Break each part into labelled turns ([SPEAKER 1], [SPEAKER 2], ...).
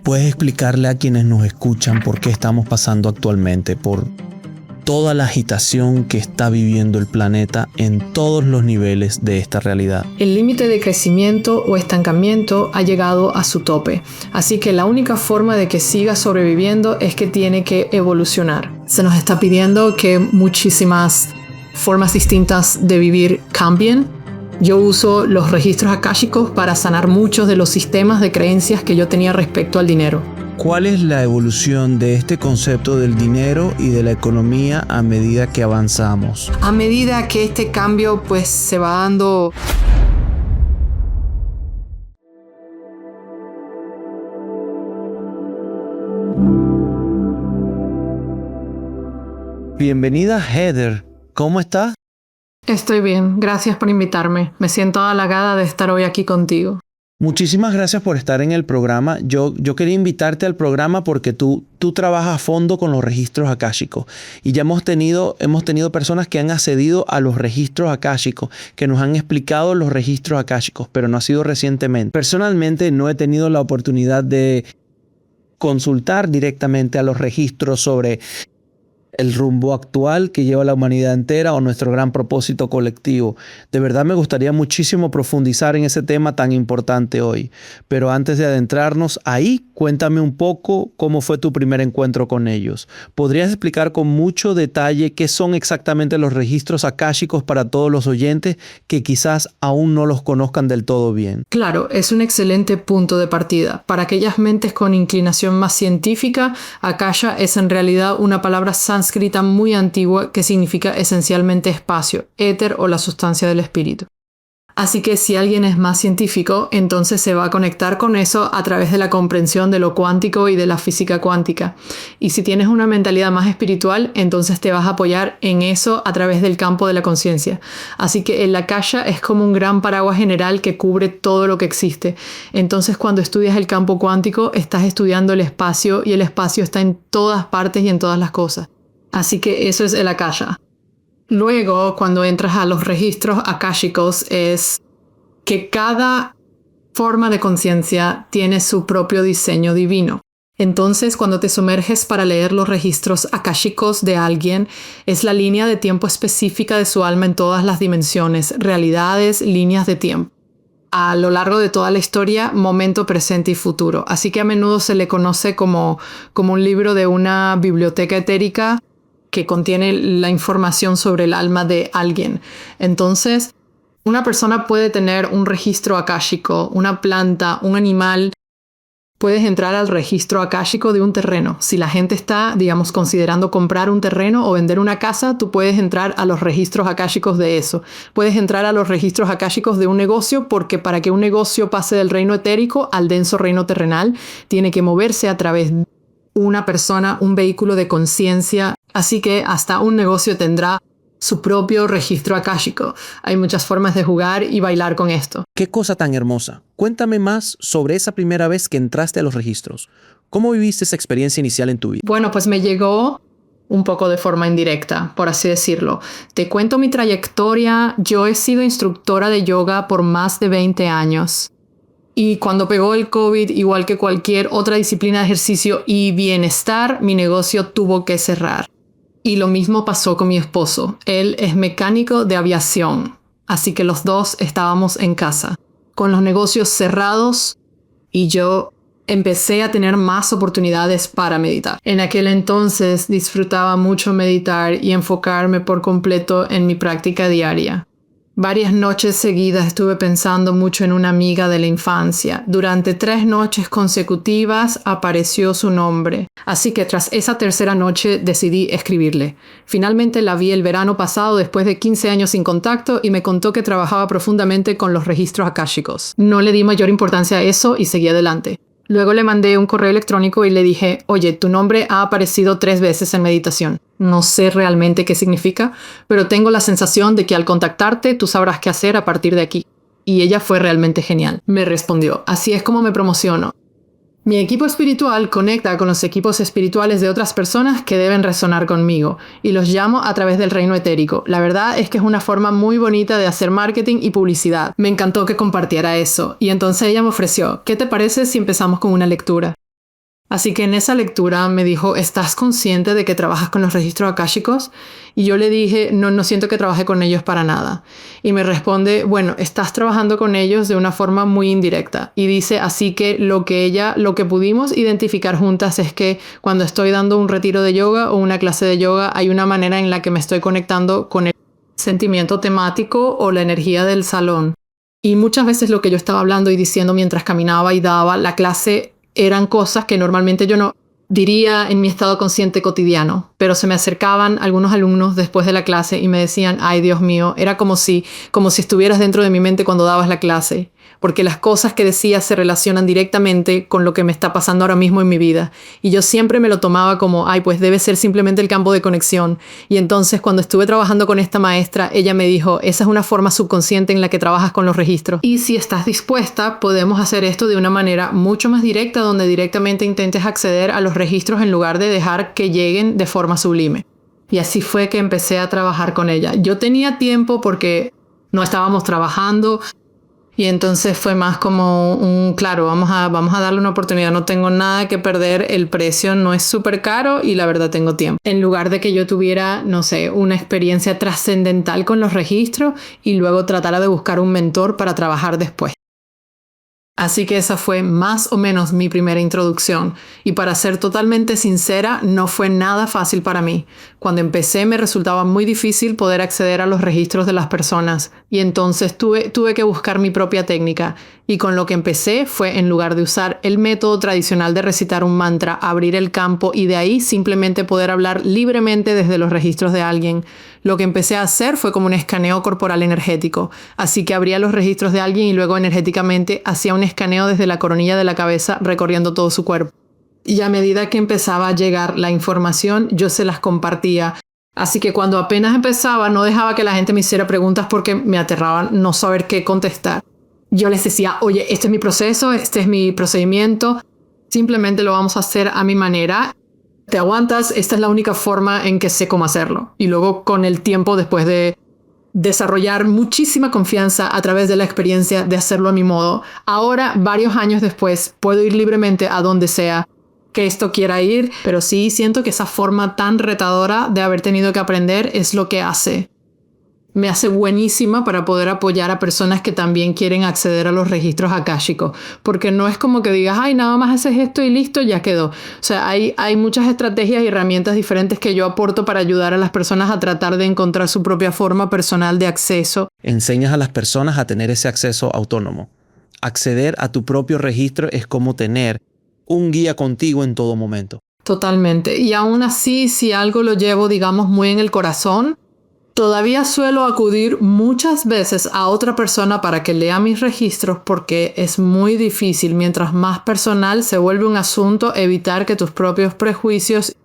[SPEAKER 1] ¿Puedes explicarle a quienes nos escuchan por qué estamos pasando actualmente por toda la agitación que está viviendo el planeta en todos los niveles de esta realidad?
[SPEAKER 2] El límite de crecimiento o estancamiento ha llegado a su tope, así que la única forma de que siga sobreviviendo es que tiene que evolucionar. Se nos está pidiendo que muchísimas formas distintas de vivir cambien. Yo uso los registros akáshicos para sanar muchos de los sistemas de creencias que yo tenía respecto al dinero.
[SPEAKER 1] ¿Cuál es la evolución de este concepto del dinero y de la economía a medida que avanzamos?
[SPEAKER 2] A medida que este cambio se va dando.
[SPEAKER 1] Bienvenida, Heather. ¿Cómo estás?
[SPEAKER 2] Estoy bien, gracias por invitarme. Me siento halagada de estar hoy aquí contigo.
[SPEAKER 1] Muchísimas gracias por estar en el programa. Yo quería invitarte al programa porque tú trabajas a fondo con los registros akáshicos y ya hemos tenido personas que han accedido a los registros akáshicos, que nos han explicado los registros akáshicos, pero no ha sido recientemente. Personalmente no he tenido la oportunidad de consultar directamente a los registros sobre el rumbo actual que lleva la humanidad entera o nuestro gran propósito colectivo. De verdad me gustaría muchísimo profundizar en ese tema tan importante hoy. Pero antes de adentrarnos ahí, cuéntame un poco cómo fue tu primer encuentro con ellos. ¿Podrías explicar con mucho detalle qué son exactamente los registros akáshicos para todos los oyentes que quizás aún no los conozcan del todo bien?
[SPEAKER 2] Claro, es un excelente punto de partida. Para aquellas mentes con inclinación más científica, akasha es en realidad una palabra sánscrita muy antigua que significa esencialmente espacio, éter o la sustancia del espíritu. Así que si alguien es más científico, entonces se va a conectar con eso a través de la comprensión de lo cuántico y de la física cuántica. Y si tienes una mentalidad más espiritual, entonces te vas a apoyar en eso a través del campo de la conciencia. Así que el akasha es como un gran paraguas general que cubre todo lo que existe. Entonces cuando estudias el campo cuántico, estás estudiando el espacio y el espacio está en todas partes y en todas las cosas. Así que eso es el akasha. Luego, cuando entras a los registros akáshicos, es que cada forma de conciencia tiene su propio diseño divino. Entonces, cuando te sumerges para leer los registros akáshicos de alguien, es la línea de tiempo específica de su alma en todas las dimensiones, realidades, líneas de tiempo. A lo largo de toda la historia, momento, presente y futuro. Así que a menudo se le conoce como un libro de una biblioteca etérica que contiene la información sobre el alma de alguien. Entonces, una persona puede tener un registro akáshico, una planta, un animal. Puedes entrar al registro akáshico de un terreno. Si la gente está, considerando comprar un terreno o vender una casa, tú puedes entrar a los registros akáshicos de eso. Puedes entrar a los registros akáshicos de un negocio porque para que un negocio pase del reino etérico al denso reino terrenal, tiene que moverse a través de una persona, un vehículo de conciencia. Así que hasta un negocio tendrá su propio registro akáshico. Hay muchas formas de jugar y bailar con esto.
[SPEAKER 1] ¡Qué cosa tan hermosa! Cuéntame más sobre esa primera vez que entraste a los registros. ¿Cómo viviste esa experiencia inicial en tu vida?
[SPEAKER 2] Bueno, pues me llegó un poco de forma indirecta, por así decirlo. Te cuento mi trayectoria. Yo he sido instructora de yoga por más de 20 años. Y cuando pegó el COVID, igual que cualquier otra disciplina de ejercicio y bienestar, mi negocio tuvo que cerrar. Y lo mismo pasó con mi esposo. Él es mecánico de aviación, así que los dos estábamos en casa, con los negocios cerrados, y yo empecé a tener más oportunidades para meditar. En aquel entonces disfrutaba mucho meditar y enfocarme por completo en mi práctica diaria. Varias noches seguidas estuve pensando mucho en una amiga de la infancia. Durante 3 noches consecutivas apareció su nombre. Así que tras esa tercera noche decidí escribirle. Finalmente la vi el verano pasado después de 15 años sin contacto y me contó que trabajaba profundamente con los registros akáshicos. No le di mayor importancia a eso y seguí adelante. Luego le mandé un correo electrónico y le dije, oye, tu nombre ha aparecido 3 veces en meditación. No sé realmente qué significa, pero tengo la sensación de que al contactarte tú sabrás qué hacer a partir de aquí. Y ella fue realmente genial. Me respondió, así es como me promociono. Mi equipo espiritual conecta con los equipos espirituales de otras personas que deben resonar conmigo y los llamo a través del reino etérico. La verdad es que es una forma muy bonita de hacer marketing y publicidad. Me encantó que compartiera eso y entonces ella me ofreció, ¿qué te parece si empezamos con una lectura? Así que en esa lectura me dijo, ¿estás consciente de que trabajas con los registros akáshicos? Y yo le dije, no siento que trabaje con ellos para nada. Y me responde, bueno, estás trabajando con ellos de una forma muy indirecta. Y dice, así que lo que pudimos identificar juntas es que cuando estoy dando un retiro de yoga o una clase de yoga, hay una manera en la que me estoy conectando con el sentimiento temático o la energía del salón. Y muchas veces lo que yo estaba hablando y diciendo mientras caminaba y daba la clase eran cosas que normalmente yo no diría en mi estado consciente cotidiano, pero se me acercaban algunos alumnos después de la clase y me decían, ay Dios mío, era como si estuvieras dentro de mi mente cuando dabas la clase, porque las cosas que decías se relacionan directamente con lo que me está pasando ahora mismo en mi vida. Y yo siempre me lo tomaba como, ay, pues debe ser simplemente el campo de conexión. Y entonces cuando estuve trabajando con esta maestra, ella me dijo, esa es una forma subconsciente en la que trabajas con los registros. Y si estás dispuesta, podemos hacer esto de una manera mucho más directa, donde directamente intentes acceder a los registros en lugar de dejar que lleguen de forma sublime. Y así fue que empecé a trabajar con ella. Yo tenía tiempo porque no estábamos trabajando. Y entonces fue más como claro, vamos a darle una oportunidad, no tengo nada que perder, el precio no es súper caro y la verdad tengo tiempo. En lugar de que yo tuviera, no sé, una experiencia trascendental con los registros y luego tratara de buscar un mentor para trabajar después. Así que esa fue más o menos mi primera introducción. Y para ser totalmente sincera, no fue nada fácil para mí. Cuando empecé me resultaba muy difícil poder acceder a los registros de las personas. Y entonces tuve que buscar mi propia técnica. Y con lo que empecé fue, en lugar de usar el método tradicional de recitar un mantra, abrir el campo y de ahí simplemente poder hablar libremente desde los registros de alguien. Lo que empecé a hacer fue como un escaneo corporal energético. Así que abría los registros de alguien y luego energéticamente hacía un escaneo desde la coronilla de la cabeza recorriendo todo su cuerpo. Y a medida que empezaba a llegar la información, yo se las compartía. Así que cuando apenas empezaba, no dejaba que la gente me hiciera preguntas porque me aterraba no saber qué contestar. Yo les decía, oye, este es mi proceso, este es mi procedimiento, simplemente lo vamos a hacer a mi manera. Te aguantas, esta es la única forma en que sé cómo hacerlo. Y luego con el tiempo, después de desarrollar muchísima confianza a través de la experiencia de hacerlo a mi modo, ahora, varios años después, puedo ir libremente a donde sea que esto quiera ir, pero sí siento que esa forma tan retadora de haber tenido que aprender es lo que me hace buenísima para poder apoyar a personas que también quieren acceder a los registros akáshicos, porque no es como que digas, ay, nada más haces esto y listo, ya quedó. O sea, hay muchas estrategias y herramientas diferentes que yo aporto para ayudar a las personas a tratar de encontrar su propia forma personal de acceso.
[SPEAKER 1] Enseñas a las personas a tener ese acceso autónomo. Acceder a tu propio registro es como tener un guía contigo en todo momento.
[SPEAKER 2] Totalmente. Y aún así, si algo lo llevo, digamos, muy en el corazón, todavía suelo acudir muchas veces a otra persona para que lea mis registros porque es muy difícil, mientras más personal se vuelve un asunto, evitar que tus propios prejuicios,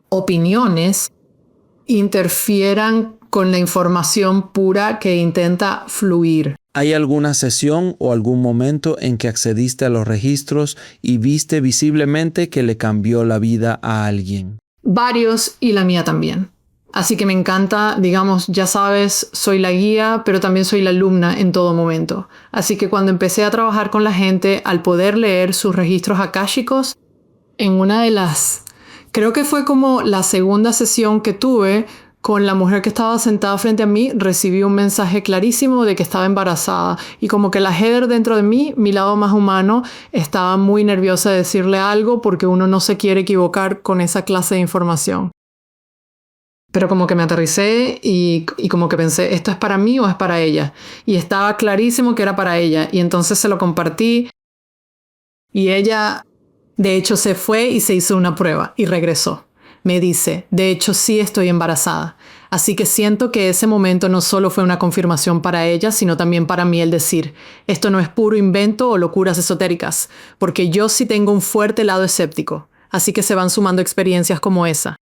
[SPEAKER 2] opiniones, interfieran con la información pura que intenta fluir.
[SPEAKER 1] ¿Hay alguna sesión o algún momento en que accediste a los registros y viste visiblemente que le cambió la vida a alguien?
[SPEAKER 2] Varios, y la mía también. Así que me encanta, digamos, ya sabes, soy la guía, pero también soy la alumna en todo momento. Así que cuando empecé a trabajar con la gente, al poder leer sus registros akáshicos, en una de creo que fue como la segunda sesión que tuve con la mujer que estaba sentada frente a mí, recibí un mensaje clarísimo de que estaba embarazada. Y como que la Heather dentro de mí, mi lado más humano, estaba muy nerviosa de decirle algo porque uno no se quiere equivocar con esa clase de información. Pero como que me aterricé y como que pensé, ¿esto es para mí o es para ella? Y estaba clarísimo que era para ella. Y entonces se lo compartí. Y ella, de hecho, se fue y se hizo una prueba y regresó. Me dice, de hecho, sí estoy embarazada. Así que siento que ese momento no solo fue una confirmación para ella, sino también para mí el decir, esto no es puro invento o locuras esotéricas, porque yo sí tengo un fuerte lado escéptico. Así que se van sumando experiencias como esa.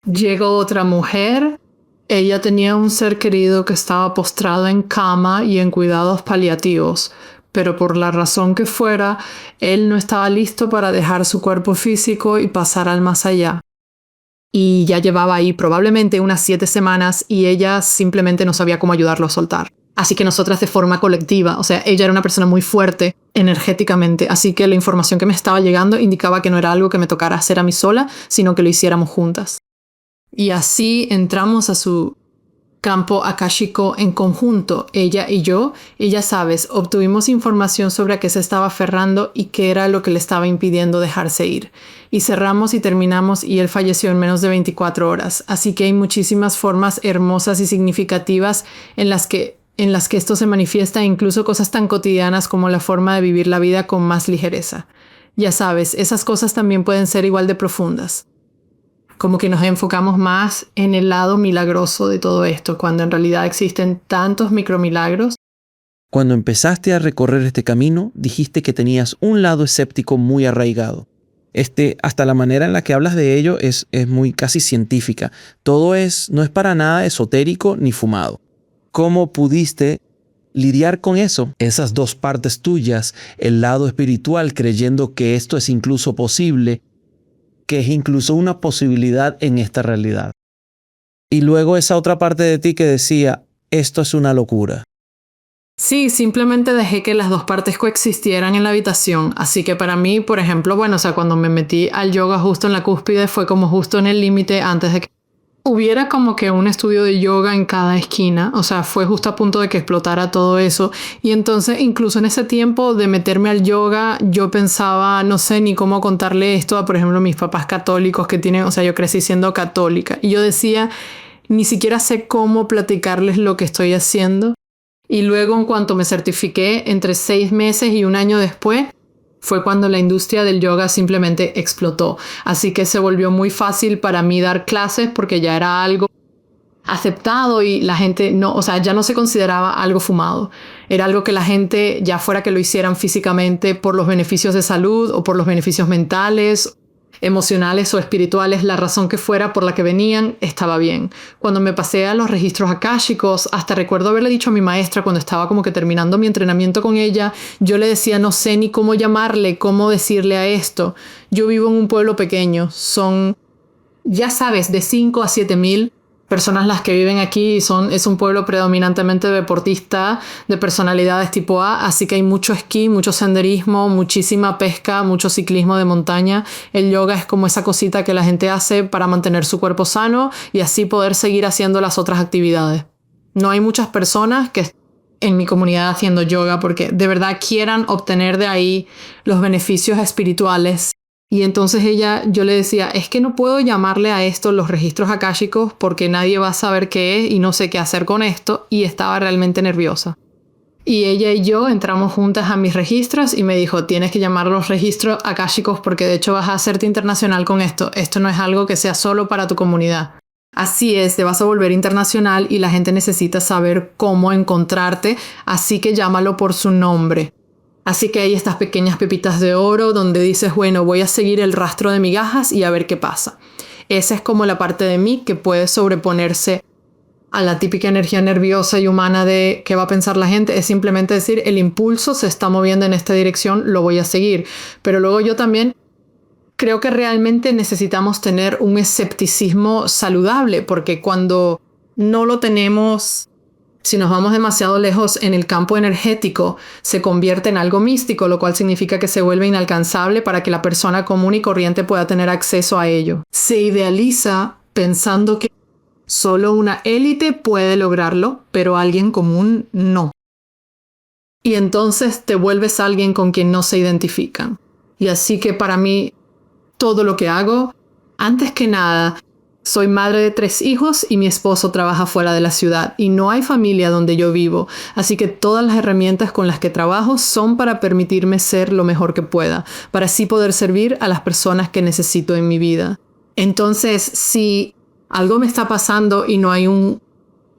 [SPEAKER 2] Llegó otra mujer. Ella tenía un ser querido que estaba postrado en cama y en cuidados paliativos, pero por la razón que fuera, él no estaba listo para dejar su cuerpo físico y pasar al más allá. Y ya llevaba ahí probablemente unas 7 semanas y ella simplemente no sabía cómo ayudarlo a soltar. Así que nosotras de forma colectiva, o sea, ella era una persona muy fuerte energéticamente, así que la información que me estaba llegando indicaba que no era algo que me tocara hacer a mí sola, sino que lo hiciéramos juntas. Y así entramos a su campo akáshico en conjunto, ella y yo, y ya sabes, obtuvimos información sobre a qué se estaba aferrando y qué era lo que le estaba impidiendo dejarse ir. Y cerramos y terminamos y él falleció en menos de 24 horas. Así que hay muchísimas formas hermosas y significativas en las que esto se manifiesta, incluso cosas tan cotidianas como la forma de vivir la vida con más ligereza. Ya sabes, esas cosas también pueden ser igual de profundas. Como que nos enfocamos más en el lado milagroso de todo esto, cuando en realidad existen tantos micromilagros.
[SPEAKER 1] Cuando empezaste a recorrer este camino, dijiste que tenías un lado escéptico muy arraigado. Hasta la manera en la que hablas de ello es muy casi científica. No es para nada esotérico ni fumado. ¿Cómo pudiste lidiar con eso? Esas dos partes tuyas, el lado espiritual creyendo que esto es incluso posible, que es incluso una posibilidad en esta realidad. Y luego esa otra parte de ti que decía, esto es una locura.
[SPEAKER 2] Sí, simplemente dejé que las dos partes coexistieran en la habitación. Así que para mí, por ejemplo, cuando me metí al yoga justo en la cúspide, fue como justo en el límite antes de que hubiera como que un estudio de yoga en cada esquina, o sea, fue justo a punto de que explotara todo eso. Y entonces, incluso en ese tiempo de meterme al yoga, yo pensaba, no sé ni cómo contarle esto a, por ejemplo, mis papás católicos que tienen, o sea, yo crecí siendo católica. Y yo decía, ni siquiera sé cómo platicarles lo que estoy haciendo. Y luego, en cuanto me certifiqué, entre 6 meses y 1 año después, fue cuando la industria del yoga simplemente explotó. Así que se volvió muy fácil para mí dar clases porque ya era algo aceptado y la gente ya no se consideraba algo fumado. Era algo que la gente, ya fuera que lo hicieran físicamente por los beneficios de salud o por los beneficios mentales, emocionales o espirituales, la razón que fuera por la que venían, estaba bien. Cuando me pasé a los registros akáshicos, hasta recuerdo haberle dicho a mi maestra cuando estaba como que terminando mi entrenamiento con ella, yo le decía, no sé ni cómo llamarle, cómo decirle a esto. Yo vivo en un pueblo pequeño, son, ya sabes, de 5 a 7 mil personas las que viven aquí. Es un pueblo predominantemente deportista, de personalidades tipo A, así que hay mucho esquí, mucho senderismo, muchísima pesca, mucho ciclismo de montaña. El yoga es como esa cosita que la gente hace para mantener su cuerpo sano y así poder seguir haciendo las otras actividades. No hay muchas personas que en mi comunidad haciendo yoga porque de verdad quieran obtener de ahí los beneficios espirituales. Y entonces yo le decía, es que no puedo llamarle a esto los registros akáshicos porque nadie va a saber qué es y no sé qué hacer con esto, y estaba realmente nerviosa. Y ella y yo entramos juntas a mis registros y me dijo, tienes que llamar los registros akáshicos porque de hecho vas a hacerte internacional con esto. Esto no es algo que sea solo para tu comunidad. Así es, te vas a volver internacional y la gente necesita saber cómo encontrarte, así que llámalo por su nombre. Así que hay estas pequeñas pepitas de oro donde dices, bueno, voy a seguir el rastro de migajas y a ver qué pasa. Esa es como la parte de mí que puede sobreponerse a la típica energía nerviosa y humana de qué va a pensar la gente. Es simplemente decir, el impulso se está moviendo en esta dirección, lo voy a seguir. Pero luego yo también creo que realmente necesitamos tener un escepticismo saludable, porque cuando no lo tenemos, si nos vamos demasiado lejos en el campo energético, se convierte en algo místico, lo cual significa que se vuelve inalcanzable para que la persona común y corriente pueda tener acceso a ello. Se idealiza pensando que solo una élite puede lograrlo, pero alguien común no. Y entonces te vuelves alguien con quien no se identifican. Y así que para mí, todo lo que hago, antes que nada, soy madre de 3 hijos y mi esposo trabaja fuera de la ciudad y no hay familia donde yo vivo, así que todas las herramientas con las que trabajo son para permitirme ser lo mejor que pueda, para así poder servir a las personas que necesito en mi vida. Entonces, si algo me está pasando y no hay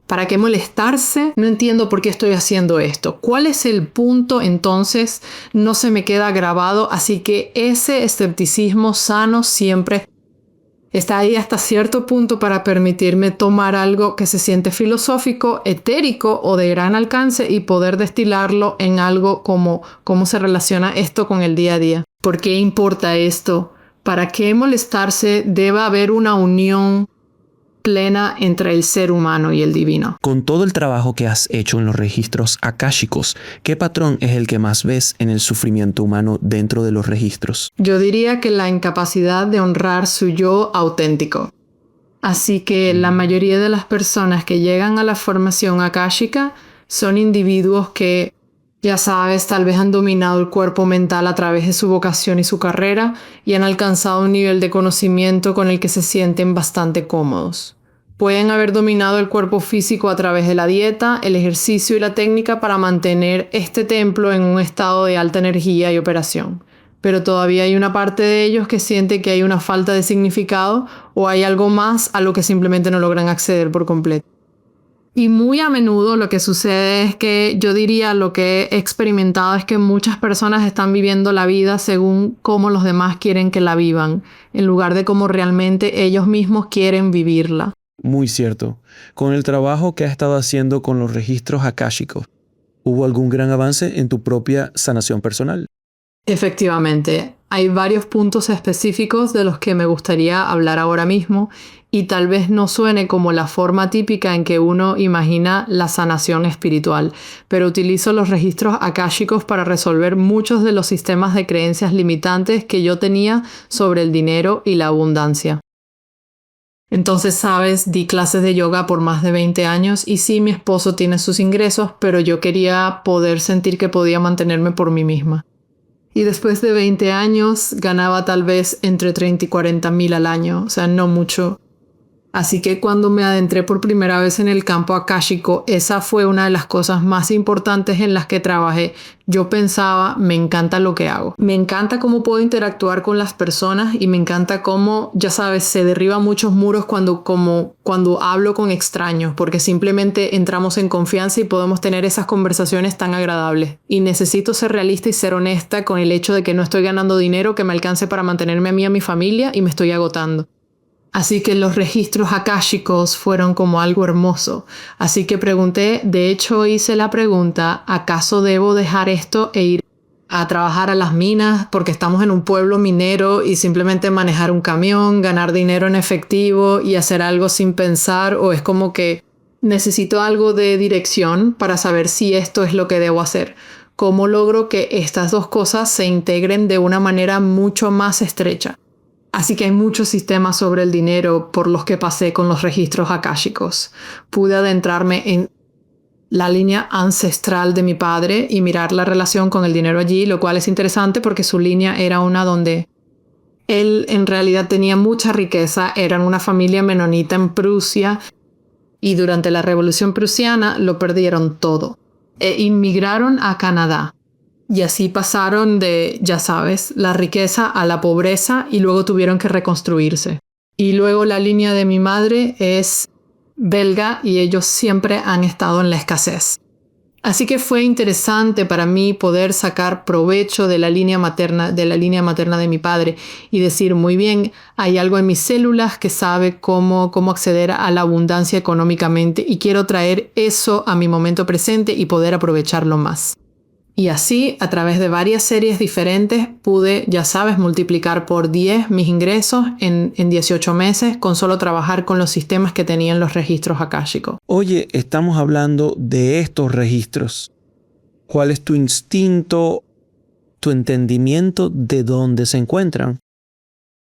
[SPEAKER 2] ¿para qué molestarse? No entiendo por qué estoy haciendo esto. ¿Cuál es el punto? Entonces, no se me queda grabado, así que ese escepticismo sano siempre está ahí hasta cierto punto para permitirme tomar algo que se siente filosófico, etérico o de gran alcance y poder destilarlo en algo como cómo se relaciona esto con el día a día. ¿Por qué importa esto? ¿Para qué molestarse? Debe haber una unión plena entre el ser humano y el divino.
[SPEAKER 1] Con todo el trabajo que has hecho en los registros akáshicos, ¿qué patrón es el que más ves en el sufrimiento humano dentro de los registros?
[SPEAKER 2] Yo diría que la incapacidad de honrar su yo auténtico. Así que la mayoría de las personas que llegan a la formación akáshica son individuos que, ya sabes, tal vez han dominado el cuerpo mental a través de su vocación y su carrera y han alcanzado un nivel de conocimiento con el que se sienten bastante cómodos. Pueden haber dominado el cuerpo físico a través de la dieta, el ejercicio y la técnica para mantener este templo en un estado de alta energía y operación. Pero todavía hay una parte de ellos que siente que hay una falta de significado o hay algo más a lo que simplemente no logran acceder por completo. Y muy a menudo lo que sucede es que yo diría lo que he experimentado es que muchas personas están viviendo la vida según cómo los demás quieren que la vivan, en lugar de cómo realmente ellos mismos quieren vivirla.
[SPEAKER 1] Muy cierto. Con el trabajo que has estado haciendo con los registros akáshicos, ¿hubo algún gran avance en tu propia sanación personal?
[SPEAKER 2] Efectivamente, hay varios puntos específicos de los que me gustaría hablar ahora mismo y tal vez no suene como la forma típica en que uno imagina la sanación espiritual, pero utilizo los registros akáshicos para resolver muchos de los sistemas de creencias limitantes que yo tenía sobre el dinero y la abundancia. Entonces, sabes, di clases de yoga por más de 20 años y sí, mi esposo tiene sus ingresos, pero yo quería poder sentir que podía mantenerme por mí misma. Y después de 20 años ganaba tal vez entre 30 y 40 mil al año, o sea, no mucho. Así que cuando me adentré por primera vez en el campo akáshico, esa fue una de las cosas más importantes en las que trabajé. Yo pensaba, me encanta lo que hago. Me encanta cómo puedo interactuar con las personas y me encanta cómo, ya sabes, se derriban muchos muros cuando hablo con extraños, porque simplemente entramos en confianza y podemos tener esas conversaciones tan agradables. Y necesito ser realista y ser honesta con el hecho de que no estoy ganando dinero que me alcance para mantenerme a mí y a mi familia y me estoy agotando. Así que los registros akáshicos fueron como algo hermoso. Así que pregunté, de hecho hice la pregunta, ¿acaso debo dejar esto e ir a trabajar a las minas porque estamos en un pueblo minero y simplemente manejar un camión, ganar dinero en efectivo y hacer algo sin pensar? ¿O es como que necesito algo de dirección para saber si esto es lo que debo hacer? ¿Cómo logro que estas dos cosas se integren de una manera mucho más estrecha? Así que hay muchos sistemas sobre el dinero por los que pasé con los registros akáshicos. Pude adentrarme en la línea ancestral de mi padre y mirar la relación con el dinero allí, lo cual es interesante porque su línea era una donde él en realidad tenía mucha riqueza, eran una familia menonita en Prusia y durante la Revolución Prusiana lo perdieron todo e inmigraron a Canadá. Y así pasaron de, ya sabes, la riqueza a la pobreza y luego tuvieron que reconstruirse. Y luego la línea de mi madre es belga y ellos siempre han estado en la escasez. Así que fue interesante para mí poder sacar provecho de la línea materna de mi padre y decir, muy bien, hay algo en mis células que sabe cómo acceder a la abundancia económicamente y quiero traer eso a mi momento presente y poder aprovecharlo más. Y así, a través de varias series diferentes, pude, ya sabes, multiplicar por 10 mis ingresos en 18 meses con solo trabajar con los sistemas que tenían los registros akáshicos.
[SPEAKER 1] Oye, estamos hablando de estos registros. ¿Cuál es tu instinto, tu entendimiento de dónde se encuentran?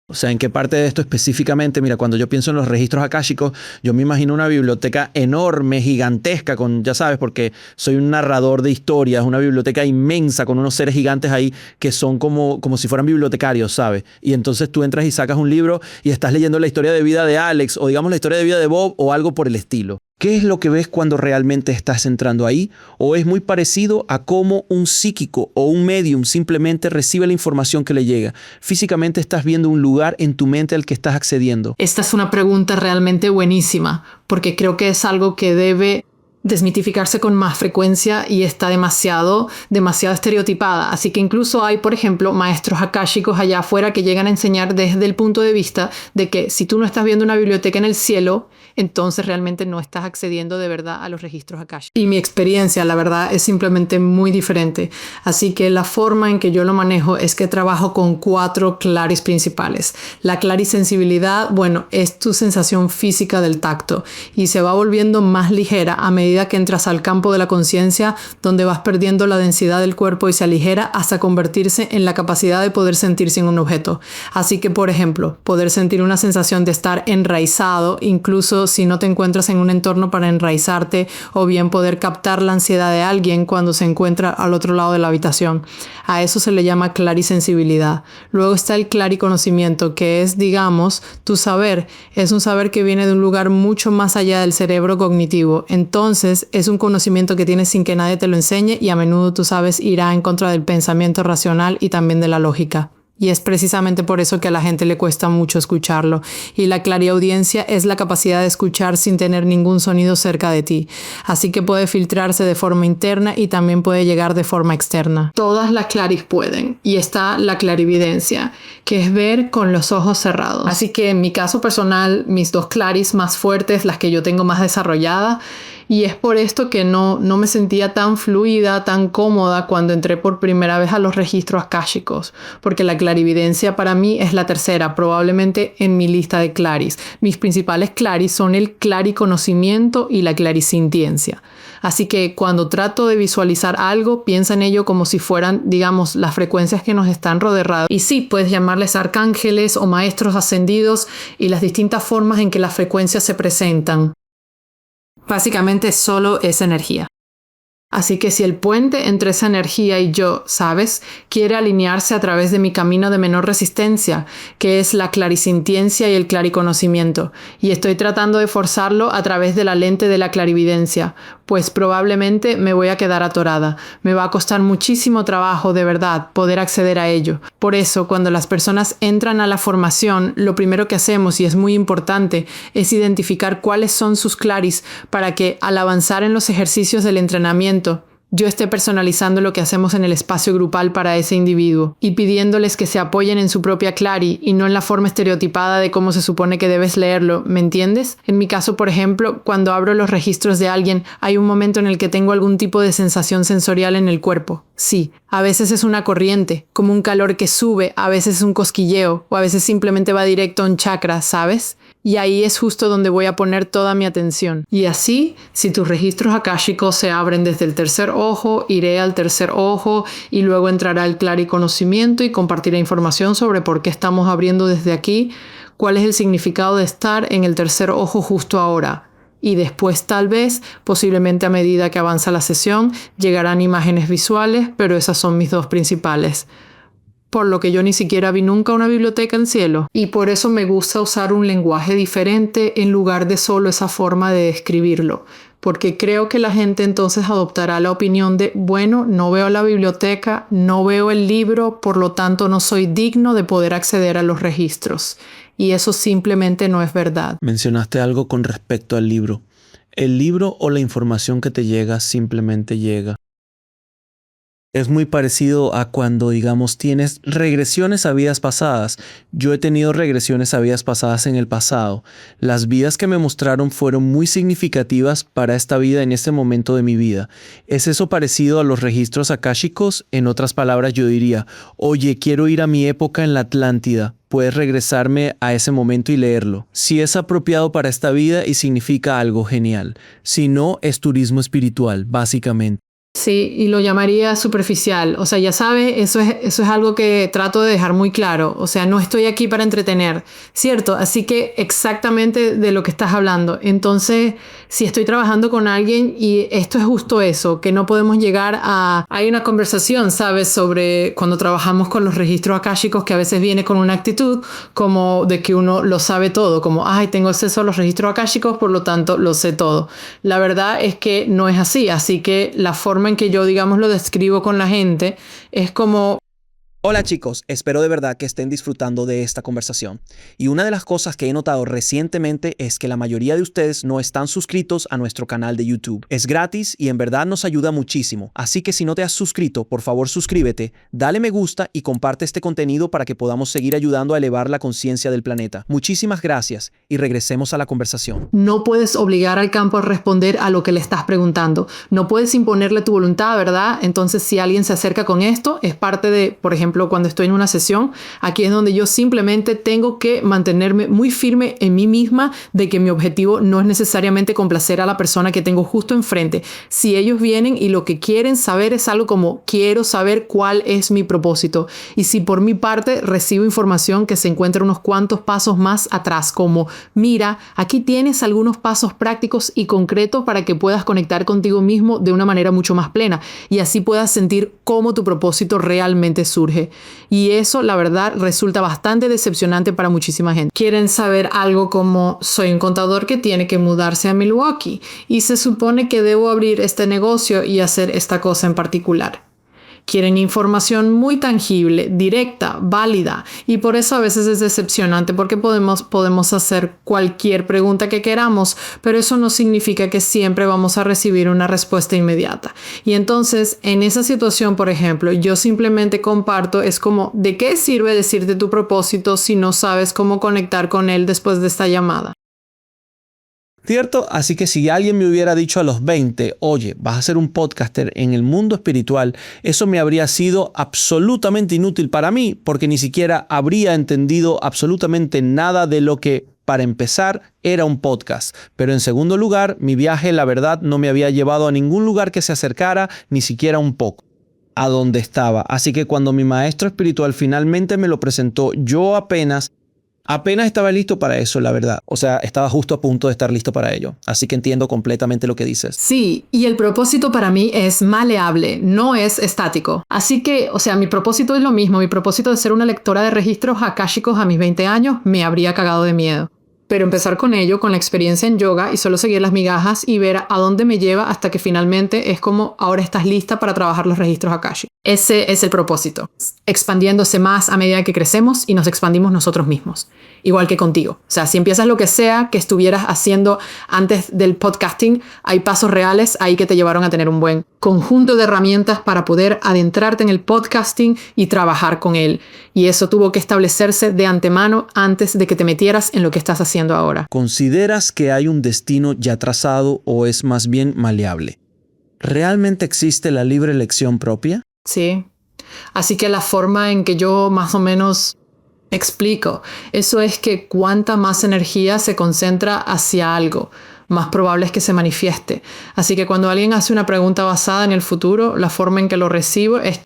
[SPEAKER 1] O sea, ¿en qué parte de esto específicamente? Mira, cuando yo pienso en los registros akáshicos, yo me imagino una biblioteca enorme, gigantesca, ya sabes, porque soy un narrador de historias, una biblioteca inmensa con unos seres gigantes ahí que son como si fueran bibliotecarios, ¿sabes? Y entonces tú entras y sacas un libro y estás leyendo la historia de vida de Alex o digamos la historia de vida de Bob o algo por el estilo. ¿Qué es lo que ves cuando realmente estás entrando ahí? ¿O es muy parecido a cómo un psíquico o un medium simplemente recibe la información que le llega? Físicamente estás viendo un lugar en tu mente al que estás accediendo.
[SPEAKER 2] Esta es una pregunta realmente buenísima, porque creo que es algo que debe desmitificarse con más frecuencia y está demasiado estereotipada. Así que incluso hay, por ejemplo, maestros akáshicos allá afuera que llegan a enseñar desde el punto de vista de que si tú no estás viendo una biblioteca en el cielo, entonces realmente no estás accediendo de verdad a los registros akáshicos. Y mi experiencia, la verdad, es simplemente muy diferente. Así que la forma en que yo lo manejo es que trabajo con 4 claris principales. La clarisensibilidad, bueno, es tu sensación física del tacto y se va volviendo más ligera a medida que entras al campo de la conciencia, donde vas perdiendo la densidad del cuerpo y se aligera hasta convertirse en la capacidad de poder sentir sin un objeto. Así que, por ejemplo, poder sentir una sensación de estar enraizado, incluso si no te encuentras en un entorno para enraizarte, o bien poder captar la ansiedad de alguien cuando se encuentra al otro lado de la habitación. A eso se le llama clarisensibilidad. Luego está el clariconocimiento, que es, digamos, tu saber. Es un saber que viene de un lugar mucho más allá del cerebro cognitivo. Entonces, es un conocimiento que tienes sin que nadie te lo enseñe y a menudo tú sabes irá en contra del pensamiento racional y también de la lógica. Y es precisamente por eso que a la gente le cuesta mucho escucharlo. Y la clariaudiencia es la capacidad de escuchar sin tener ningún sonido cerca de ti. Así que puede filtrarse de forma interna y también puede llegar de forma externa. Todas las claris pueden. Y está la clarividencia, que es ver con los ojos cerrados. Así que en mi caso personal, mis 2 claris más fuertes, las que yo tengo más desarrolladas, y es por esto que no me sentía tan fluida, tan cómoda cuando entré por primera vez a los registros akáshicos, porque la clarividencia para mí es la tercera, probablemente en mi lista de claris. Mis principales claris son el clariconocimiento y la clarisintiencia. Así que cuando trato de visualizar algo, piensa en ello como si fueran, digamos, las frecuencias que nos están rodeando. Y sí, puedes llamarles arcángeles o maestros ascendidos y las distintas formas en que las frecuencias se presentan. Básicamente solo es energía. Así que si el puente entre esa energía y yo, ¿sabes?, quiere alinearse a través de mi camino de menor resistencia, que es la clarisintiencia y el clariconocimiento, y estoy tratando de forzarlo a través de la lente de la clarividencia, pues probablemente me voy a quedar atorada. Me va a costar muchísimo trabajo, de verdad, poder acceder a ello. Por eso, cuando las personas entran a la formación, lo primero que hacemos, y es muy importante, es identificar cuáles son sus claris para que, al avanzar en los ejercicios del entrenamiento, yo esté personalizando lo que hacemos en el espacio grupal para ese individuo y pidiéndoles que se apoyen en su propia clari y no en la forma estereotipada de cómo se supone que debes leerlo, ¿me entiendes? En mi caso, por ejemplo, cuando abro los registros de alguien, hay un momento en el que tengo algún tipo de sensación sensorial en el cuerpo. Sí, a veces es una corriente, como un calor que sube, a veces es un cosquilleo o a veces simplemente va directo a un chakra, ¿sabes? Y ahí es justo donde voy a poner toda mi atención. Y así, si tus registros akáshicos se abren desde el tercer ojo, iré al tercer ojo y luego entrará el clariconocimiento y compartiré información sobre por qué estamos abriendo desde aquí, cuál es el significado de estar en el tercer ojo justo ahora. Y después tal vez, posiblemente a medida que avanza la sesión, llegarán imágenes visuales, pero esas son mis 2 principales. Por lo que yo ni siquiera vi nunca una biblioteca en cielo. Y por eso me gusta usar un lenguaje diferente en lugar de solo esa forma de describirlo. Porque creo que la gente entonces adoptará la opinión de, bueno, no veo la biblioteca, no veo el libro, por lo tanto no soy digno de poder acceder a los registros. Y eso simplemente no es verdad.
[SPEAKER 1] Mencionaste algo con respecto al libro. El libro o la información que te llega simplemente llega. Es muy parecido a cuando, digamos, tienes regresiones a vidas pasadas. Yo he tenido regresiones a vidas pasadas en el pasado. Las vidas que me mostraron fueron muy significativas para esta vida en este momento de mi vida. ¿Es eso parecido a los registros akáshicos? En otras palabras, yo diría, oye, quiero ir a mi época en la Atlántida. Puedes regresarme a ese momento y leerlo. Si es apropiado para esta vida y significa algo genial. Si no, es turismo espiritual, básicamente.
[SPEAKER 2] Sí, y lo llamaría superficial. O sea, ya sabes, eso es algo que trato de dejar muy claro. O sea, no estoy aquí para entretener, ¿cierto? Así que exactamente de lo que estás hablando. Entonces, si estoy trabajando con alguien y esto es justo eso, que no podemos llegar a... Hay una conversación, ¿sabes? Sobre cuando trabajamos con los registros akáshicos que a veces viene con una actitud como de que uno lo sabe todo, como, ay, tengo acceso a los registros akáshicos, por lo tanto, lo sé todo. La verdad es que no es así, así que la forma en que yo, digamos, lo describo con la gente es como
[SPEAKER 1] Hola chicos, espero de verdad que estén disfrutando de esta conversación. Y una de las cosas que he notado recientemente es que la mayoría de ustedes no están suscritos a nuestro canal de YouTube. Es gratis y en verdad nos ayuda muchísimo. Así que si no te has suscrito, por favor suscríbete, dale me gusta y comparte este contenido para que podamos seguir ayudando a elevar la conciencia del planeta. Muchísimas gracias y regresemos a la conversación.
[SPEAKER 2] No puedes obligar al campo a responder a lo que le estás preguntando. No puedes imponerle tu voluntad, ¿verdad? Entonces, si alguien se acerca con esto, es parte de, por ejemplo, cuando estoy en una sesión, aquí es donde yo simplemente tengo que mantenerme muy firme en mí misma de que mi objetivo no es necesariamente complacer a la persona que tengo justo enfrente. Si ellos vienen y lo que quieren saber es algo como quiero saber cuál es mi propósito, y si por mi parte recibo información que se encuentra unos cuantos pasos más atrás, como mira, aquí tienes algunos pasos prácticos y concretos para que puedas conectar contigo mismo de una manera mucho más plena y así puedas sentir cómo tu propósito realmente surge. Y eso, la verdad, resulta bastante decepcionante para muchísima gente. Quieren saber algo como soy un contador que tiene que mudarse a Milwaukee y se supone que debo abrir este negocio y hacer esta cosa en particular. Quieren información muy tangible, directa, válida, y por eso a veces es decepcionante porque podemos hacer cualquier pregunta que queramos, pero eso no significa que siempre vamos a recibir una respuesta inmediata. Y entonces, en esa situación, por ejemplo, yo simplemente comparto, es como, ¿de qué sirve decirte tu propósito si no sabes cómo conectar con él después de esta llamada?
[SPEAKER 1] ¿Cierto? Así que si alguien me hubiera dicho a los 20, oye, vas a ser un podcaster en el mundo espiritual, eso me habría sido absolutamente inútil para mí, porque ni siquiera habría entendido absolutamente nada de lo que, para empezar, era un podcast. Pero en segundo lugar, mi viaje, la verdad, no me había llevado a ningún lugar que se acercara, ni siquiera un poco, a donde estaba. Así que cuando mi maestro espiritual finalmente me lo presentó, yo apenas estaba listo para eso, la verdad. O sea, estaba justo a punto de estar listo para ello. Así que entiendo completamente lo que dices.
[SPEAKER 2] Sí, y el propósito para mí es maleable, no es estático. Así que, o sea, mi propósito es lo mismo. Mi propósito de ser una lectora de registros akáshicos a mis 20 años me habría cagado de miedo. Pero empezar con ello, con la experiencia en yoga y solo seguir las migajas y ver a dónde me lleva hasta que finalmente es como ahora estás lista para trabajar los registros akáshicos. Ese es el propósito, expandiéndose más a medida que crecemos y nos expandimos nosotros mismos. Igual que contigo. O sea, si empiezas lo que sea que estuvieras haciendo antes del podcasting, hay pasos reales ahí que te llevaron a tener un buen conjunto de herramientas para poder adentrarte en el podcasting y trabajar con él. Y eso tuvo que establecerse de antemano antes de que te metieras en lo que estás haciendo ahora.
[SPEAKER 1] ¿Consideras que hay un destino ya trazado o es más bien maleable? ¿Realmente existe la libre elección propia?
[SPEAKER 2] Sí. Así que la forma en que yo más o menos explico, eso es que cuanta más energía se concentra hacia algo, más probable es que se manifieste. Así que cuando alguien hace una pregunta basada en el futuro, la forma en que lo recibo es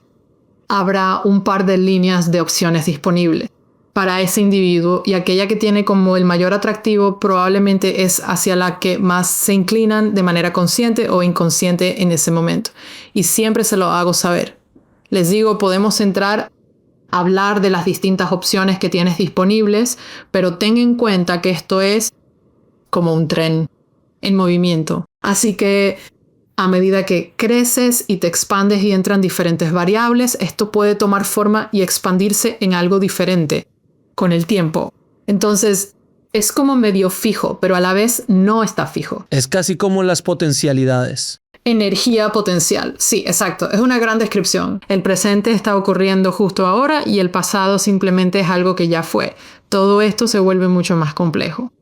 [SPEAKER 2] habrá un par de líneas de opciones disponibles para ese individuo y aquella que tiene como el mayor atractivo probablemente es hacia la que más se inclinan de manera consciente o inconsciente en ese momento. Y siempre se lo hago saber. Les digo, podemos entrar a hablar de las distintas opciones que tienes disponibles, pero ten en cuenta que esto es como un tren en movimiento. Así que a medida que creces y te expandes y entran diferentes variables, esto puede tomar forma y expandirse en algo diferente con el tiempo. Entonces, es como medio fijo, pero a la vez no está fijo.
[SPEAKER 1] Es casi como las potencialidades.
[SPEAKER 2] Energía potencial. Sí, exacto. Es una gran descripción. El presente está ocurriendo justo ahora y el pasado simplemente es algo que ya fue. Todo esto se vuelve mucho más complejo.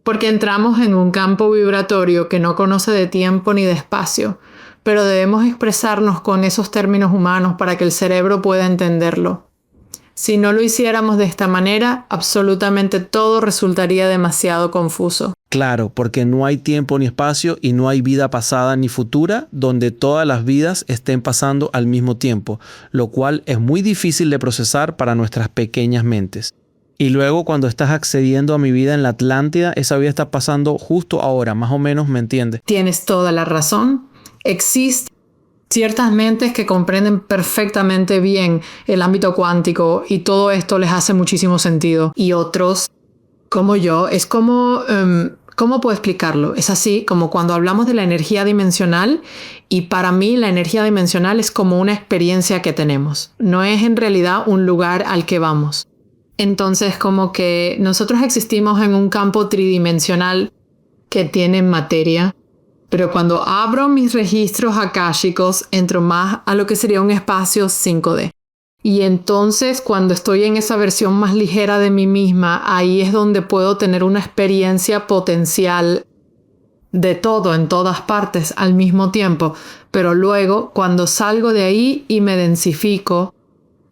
[SPEAKER 2] Porque entramos en un campo vibratorio que no conoce de tiempo ni de espacio, pero debemos expresarnos con esos términos humanos para que el cerebro pueda entenderlo. Si no lo hiciéramos de esta manera, absolutamente todo resultaría demasiado confuso.
[SPEAKER 1] Claro, porque no hay tiempo ni espacio y no hay vida pasada ni futura donde todas las vidas estén pasando al mismo tiempo, lo cual es muy difícil de procesar para nuestras pequeñas mentes. Y luego cuando estás accediendo a mi vida en la Atlántida, esa vida está pasando justo ahora, más o menos, ¿me entiendes?
[SPEAKER 2] Tienes toda la razón. Existen ciertas mentes que comprenden perfectamente bien el ámbito cuántico y todo esto les hace muchísimo sentido. Y otros, como yo, es como ¿Cómo puedo explicarlo? Es así como cuando hablamos de la energía dimensional, y para mí la energía dimensional es como una experiencia que tenemos. No es en realidad un lugar al que vamos. Entonces, como que nosotros existimos en un campo tridimensional que tiene materia, pero cuando abro mis registros akáshicos, entro más a lo que sería un espacio 5D. Y entonces, cuando estoy en esa versión más ligera de mí misma, ahí es donde puedo tener una experiencia potencial de todo, en todas partes, al mismo tiempo. Pero luego, cuando salgo de ahí y me densifico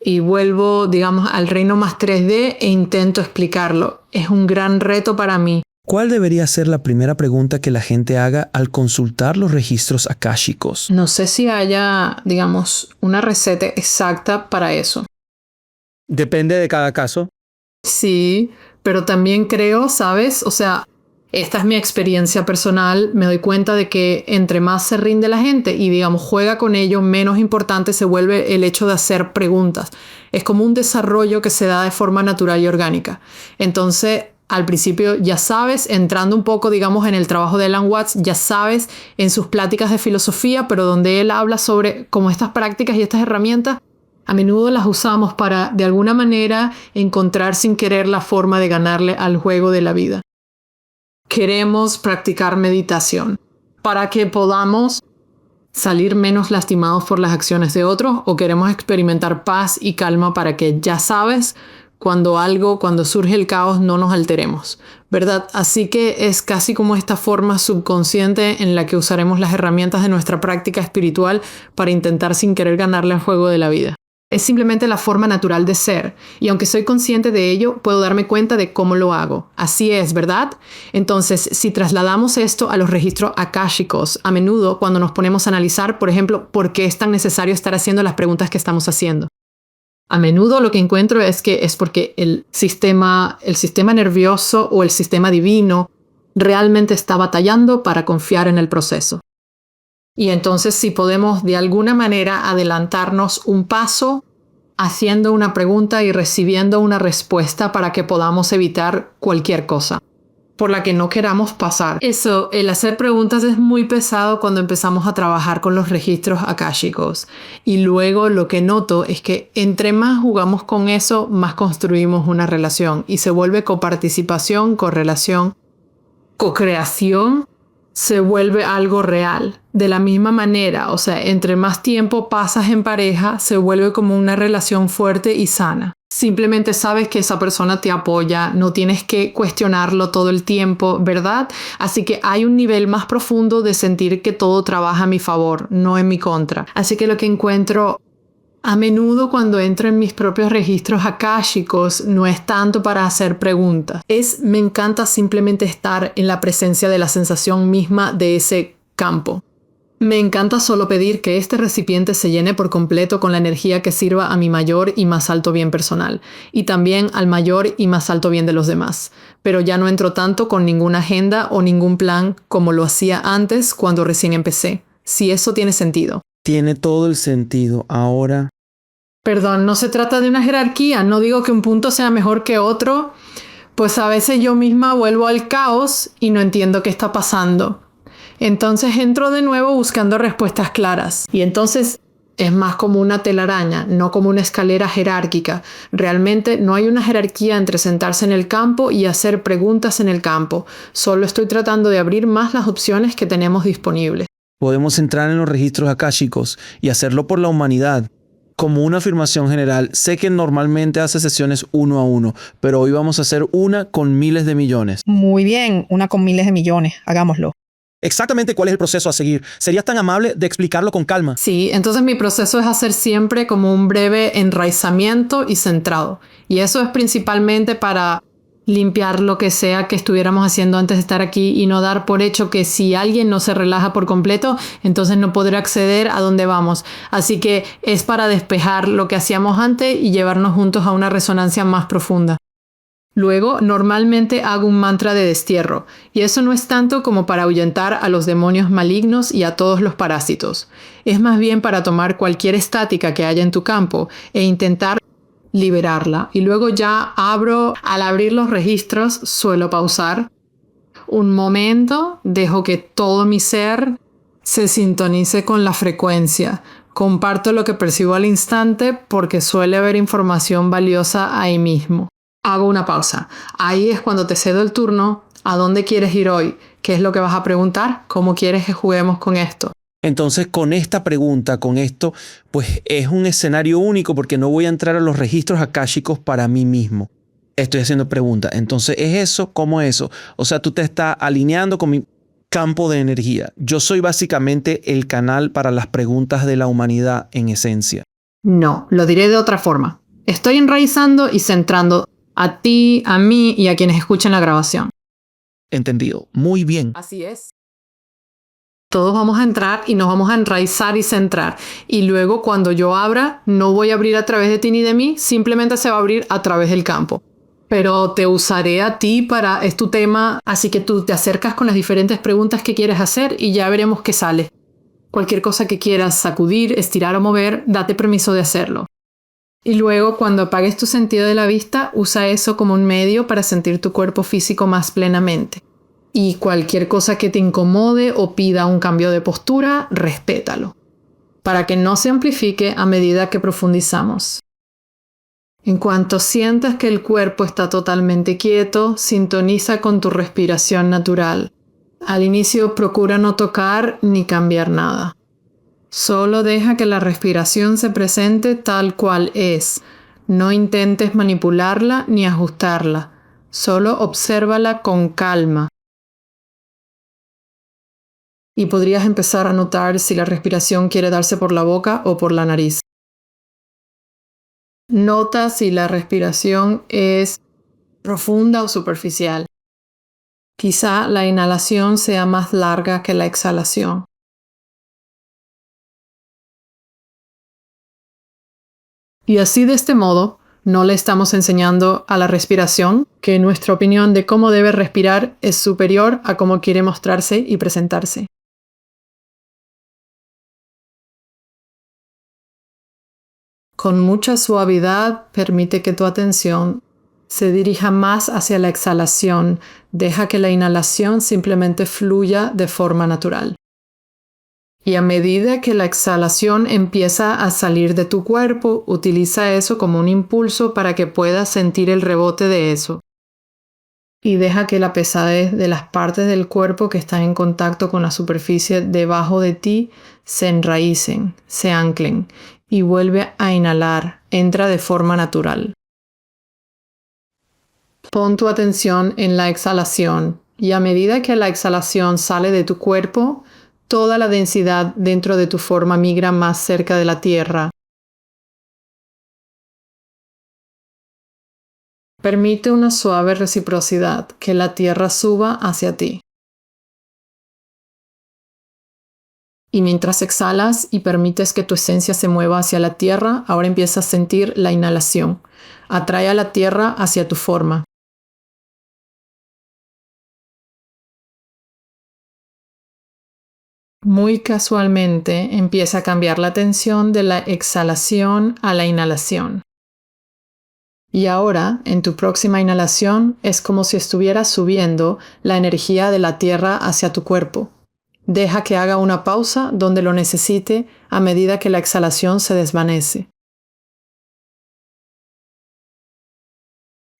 [SPEAKER 2] y vuelvo, digamos, al reino más 3D e intento explicarlo, es un gran reto para mí.
[SPEAKER 1] ¿Cuál debería ser la primera pregunta que la gente haga al consultar los registros akáshicos?
[SPEAKER 2] No sé si haya, digamos, una receta exacta para eso.
[SPEAKER 1] Depende de cada caso.
[SPEAKER 2] Sí, pero también creo, ¿sabes? O sea, esta es mi experiencia personal. Me doy cuenta de que entre más se rinde la gente y, digamos, juega con ello, menos importante se vuelve el hecho de hacer preguntas. Es como un desarrollo que se da de forma natural y orgánica. Entonces, al principio, ya sabes, entrando un poco, digamos, en el trabajo de Alan Watts, ya sabes, en sus pláticas de filosofía, pero donde él habla sobre cómo estas prácticas y estas herramientas a menudo las usamos para, de alguna manera, encontrar sin querer la forma de ganarle al juego de la vida. Queremos practicar meditación para que podamos salir menos lastimados por las acciones de otros, o queremos experimentar paz y calma para que, ya sabes, cuando surge el caos, no nos alteremos, ¿verdad? Así que es casi como esta forma subconsciente en la que usaremos las herramientas de nuestra práctica espiritual para intentar sin querer ganarle al juego de la vida. Es simplemente la forma natural de ser, y aunque soy consciente de ello, puedo darme cuenta de cómo lo hago. Así es, ¿verdad? Entonces, si trasladamos esto a los registros akáshicos, a menudo cuando nos ponemos a analizar, por ejemplo, por qué es tan necesario estar haciendo las preguntas que estamos haciendo. A menudo lo que encuentro es que es porque el sistema nervioso o el sistema divino realmente está batallando para confiar en el proceso. Y entonces, si podemos de alguna manera adelantarnos un paso haciendo una pregunta y recibiendo una respuesta para que podamos evitar cualquier cosa por la que no queramos pasar. Eso, el hacer preguntas es muy pesado cuando empezamos a trabajar con los registros akáshicos. Y luego lo que noto es que entre más jugamos con eso, más construimos una relación y se vuelve coparticipación, correlación, cocreación, se vuelve algo real. De la misma manera, o sea, entre más tiempo pasas en pareja, se vuelve como una relación fuerte y sana. Simplemente sabes que esa persona te apoya, no tienes que cuestionarlo todo el tiempo, ¿verdad? Así que hay un nivel más profundo de sentir que todo trabaja a mi favor, no en mi contra. Así que lo que encuentro a menudo cuando entro en mis propios registros akáshicos no es tanto para hacer preguntas. Me encanta simplemente estar en la presencia de la sensación misma de ese campo. Me encanta solo pedir que este recipiente se llene por completo con la energía que sirva a mi mayor y más alto bien personal, y también al mayor y más alto bien de los demás. Pero ya no entro tanto con ninguna agenda o ningún plan como lo hacía antes cuando recién empecé. Si eso tiene sentido.
[SPEAKER 1] Tiene todo el sentido. Ahora...
[SPEAKER 2] Perdón, no se trata de una jerarquía. No digo que un punto sea mejor que otro. Pues a veces yo misma vuelvo al caos y no entiendo qué está pasando. Entonces entro de nuevo buscando respuestas claras. Y entonces es más como una telaraña, no como una escalera jerárquica. Realmente no hay una jerarquía entre sentarse en el campo y hacer preguntas en el campo. Solo estoy tratando de abrir más las opciones que tenemos disponibles.
[SPEAKER 1] Podemos entrar en los registros akáshicos y hacerlo por la humanidad. Como una afirmación general, sé que normalmente hace sesiones 1 a 1, pero hoy vamos a hacer una con miles de millones.
[SPEAKER 3] Muy bien, una con miles de millones. Hagámoslo.
[SPEAKER 1] Exactamente cuál es el proceso a seguir. ¿Serías tan amable de explicarlo con calma?
[SPEAKER 2] Sí, entonces mi proceso es hacer siempre como un breve enraizamiento y centrado. Y eso es principalmente para limpiar lo que sea que estuviéramos haciendo antes de estar aquí y no dar por hecho que si alguien no se relaja por completo, entonces no podrá acceder a donde vamos. Así que es para despejar lo que hacíamos antes y llevarnos juntos a una resonancia más profunda. Luego, normalmente hago un mantra de destierro, y eso no es tanto como para ahuyentar a los demonios malignos y a todos los parásitos. Es más bien para tomar cualquier estática que haya en tu campo e intentar liberarla. Y luego ya al abrir los registros, suelo pausar un momento, dejo que todo mi ser se sintonice con la frecuencia. Comparto lo que percibo al instante porque suele haber información valiosa ahí mismo. Hago una pausa. Ahí es cuando te cedo el turno. ¿A dónde quieres ir hoy? ¿Qué es lo que vas a preguntar? ¿Cómo quieres que juguemos con esto?
[SPEAKER 1] Entonces, con esta pregunta, con esto, pues es un escenario único porque no voy a entrar a los registros akáshicos para mí mismo. Estoy haciendo preguntas. Entonces, ¿es eso? ¿Cómo eso? O sea, tú te estás alineando con mi campo de energía. Yo soy básicamente el canal para las preguntas de la humanidad en esencia.
[SPEAKER 2] No, lo diré de otra forma. Estoy enraizando y centrando a ti, a mí y a quienes escuchen la grabación.
[SPEAKER 1] Entendido. Muy bien.
[SPEAKER 2] Así es. Todos vamos a entrar y nos vamos a enraizar y centrar. Y luego cuando yo abra, no voy a abrir a través de ti ni de mí, simplemente se va a abrir a través del campo. Pero te usaré a ti es tu tema, así que tú te acercas con las diferentes preguntas que quieres hacer y ya veremos qué sale. Cualquier cosa que quieras sacudir, estirar o mover, date permiso de hacerlo. Y luego, cuando apagues tu sentido de la vista, usa eso como un medio para sentir tu cuerpo físico más plenamente. Y cualquier cosa que te incomode o pida un cambio de postura, respétalo, para que no se amplifique a medida que profundizamos. En cuanto sientas que el cuerpo está totalmente quieto, sintoniza con tu respiración natural. Al inicio procura no tocar ni cambiar nada. Solo deja que la respiración se presente tal cual es. No intentes manipularla ni ajustarla. Solo obsérvala con calma. Y podrías empezar a notar si la respiración quiere darse por la boca o por la nariz. Nota si la respiración es profunda o superficial. Quizá la inhalación sea más larga que la exhalación. Y así de este modo, no le estamos enseñando a la respiración que nuestra opinión de cómo debe respirar es superior a cómo quiere mostrarse y presentarse. Con mucha suavidad, permite que tu atención se dirija más hacia la exhalación. Deja que la inhalación simplemente fluya de forma natural. Y a medida que la exhalación empieza a salir de tu cuerpo, utiliza eso como un impulso para que puedas sentir el rebote de eso. Y deja que la pesadez de las partes del cuerpo que están en contacto con la superficie debajo de ti se enraícen, se anclen. Y vuelve a inhalar, entra de forma natural. Pon tu atención en la exhalación y a medida que la exhalación sale de tu cuerpo, toda la densidad dentro de tu forma migra más cerca de la tierra. Permite una suave reciprocidad, que la tierra suba hacia ti. Y mientras exhalas y permites que tu esencia se mueva hacia la tierra, ahora empiezas a sentir la inhalación. Atrae a la tierra hacia tu forma. Muy casualmente empieza a cambiar la tensión de la exhalación a la inhalación. Y ahora, en tu próxima inhalación, es como si estuvieras subiendo la energía de la tierra hacia tu cuerpo. Deja que haga una pausa donde lo necesite a medida que la exhalación se desvanece.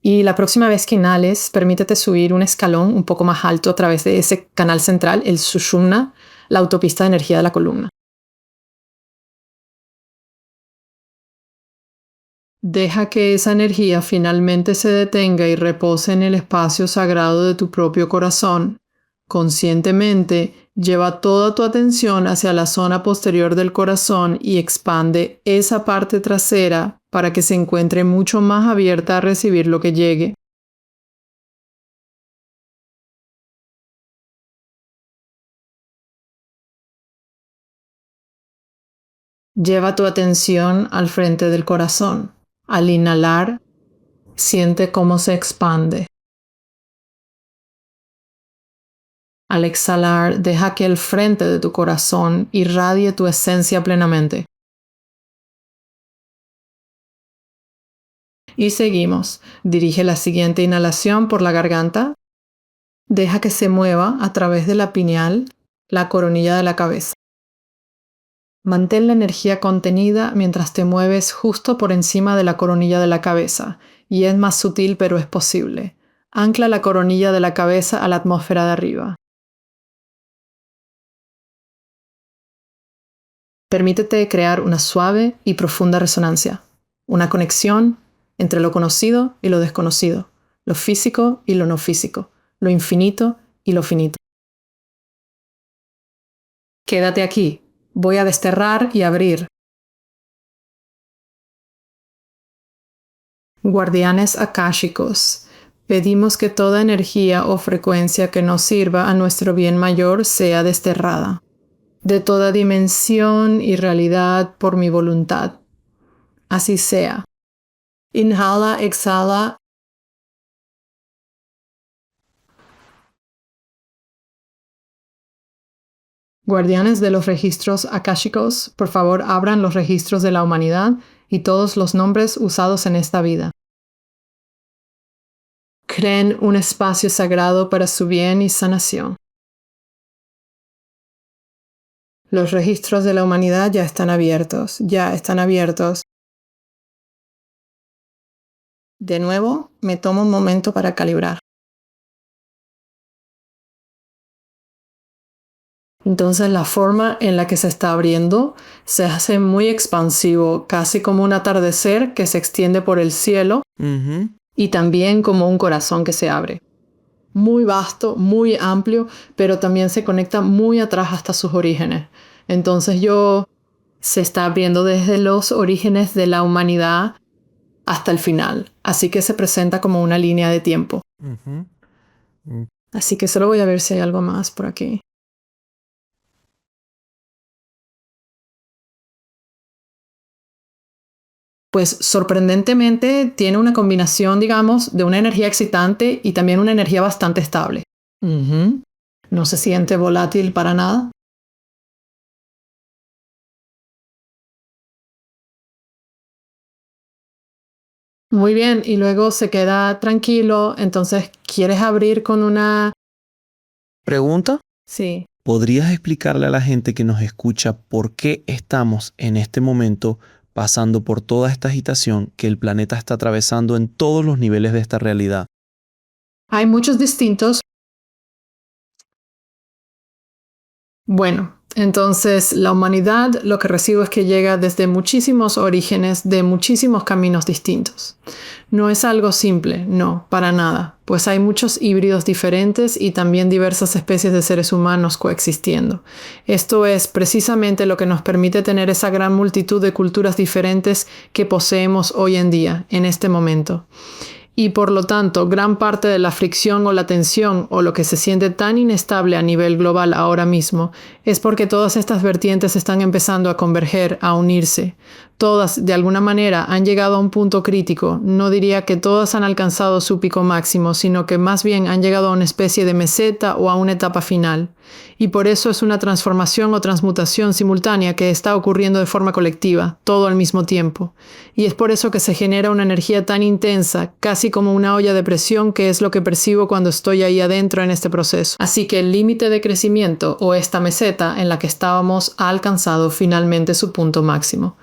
[SPEAKER 2] Y la próxima vez que inhales, permítete subir un escalón un poco más alto a través de ese canal central, el Sushumna, la autopista de energía de la columna. Deja que esa energía finalmente se detenga y repose en el espacio sagrado de tu propio corazón. Conscientemente, lleva toda tu atención hacia la zona posterior del corazón y expande esa parte trasera para que se encuentre mucho más abierta a recibir lo que llegue. Lleva tu atención al frente del corazón. Al inhalar, siente cómo se expande. Al exhalar, deja que el frente de tu corazón irradie tu esencia plenamente. Y seguimos. Dirige la siguiente inhalación por la garganta. Deja que se mueva a través de la pineal, la coronilla de la cabeza. Mantén la energía contenida mientras te mueves justo por encima de la coronilla de la cabeza, y es más sutil pero es posible. Ancla la coronilla de la cabeza a la atmósfera de arriba. Permítete crear una suave y profunda resonancia, una conexión entre lo conocido y lo desconocido, lo físico y lo no físico, lo infinito y lo finito. Quédate aquí. Voy a desterrar y abrir. Guardianes akáshicos, pedimos que toda energía o frecuencia que nos sirva a nuestro bien mayor sea desterrada, de toda dimensión y realidad por mi voluntad. Así sea. Inhala, exhala. Guardianes de los registros akáshicos, por favor abran los registros de la humanidad y todos los nombres usados en esta vida. Creen un espacio sagrado para su bien y sanación. Los registros de la humanidad ya están abiertos. De nuevo, me tomo un momento para calibrar. Entonces la forma en la que se está abriendo se hace muy expansivo, casi como un atardecer que se extiende por el cielo y también como un corazón que se abre. Muy vasto, muy amplio, pero también se conecta muy atrás hasta sus orígenes. Entonces se está abriendo desde los orígenes de la humanidad hasta el final. Así que se presenta como una línea de tiempo. Así que solo voy a ver si hay algo más por aquí. Pues sorprendentemente tiene una combinación, digamos, de una energía excitante y también una energía bastante estable. No se siente volátil para nada. Muy bien, y luego se queda tranquilo, entonces, ¿quieres abrir con una
[SPEAKER 1] ¿Pregunta?
[SPEAKER 2] Sí.
[SPEAKER 1] ¿Podrías explicarle a la gente que nos escucha por qué estamos en este momento pasando por toda esta agitación que el planeta está atravesando en todos los niveles de esta realidad?
[SPEAKER 2] Hay muchos distintos. Bueno, entonces la humanidad lo que recibo es que llega desde muchísimos orígenes, de muchísimos caminos distintos. No es algo simple, no, para nada, pues hay muchos híbridos diferentes y también diversas especies de seres humanos coexistiendo. Esto es precisamente lo que nos permite tener esa gran multitud de culturas diferentes que poseemos hoy en día, en este momento. Y por lo tanto, gran parte de la fricción o la tensión o lo que se siente tan inestable a nivel global ahora mismo es porque todas estas vertientes están empezando a converger, a unirse. Todas, de alguna manera, han llegado a un punto crítico. No diría que todas han alcanzado su pico máximo, sino que más bien han llegado a una especie de meseta o a una etapa final. Y por eso es una transformación o transmutación simultánea que está ocurriendo de forma colectiva, todo al mismo tiempo. Y es por eso que se genera una energía tan intensa, casi como una olla de presión, que es lo que percibo cuando estoy ahí adentro en este proceso. Así que el límite de crecimiento o esta meseta en la que estábamos ha alcanzado finalmente su punto máximo.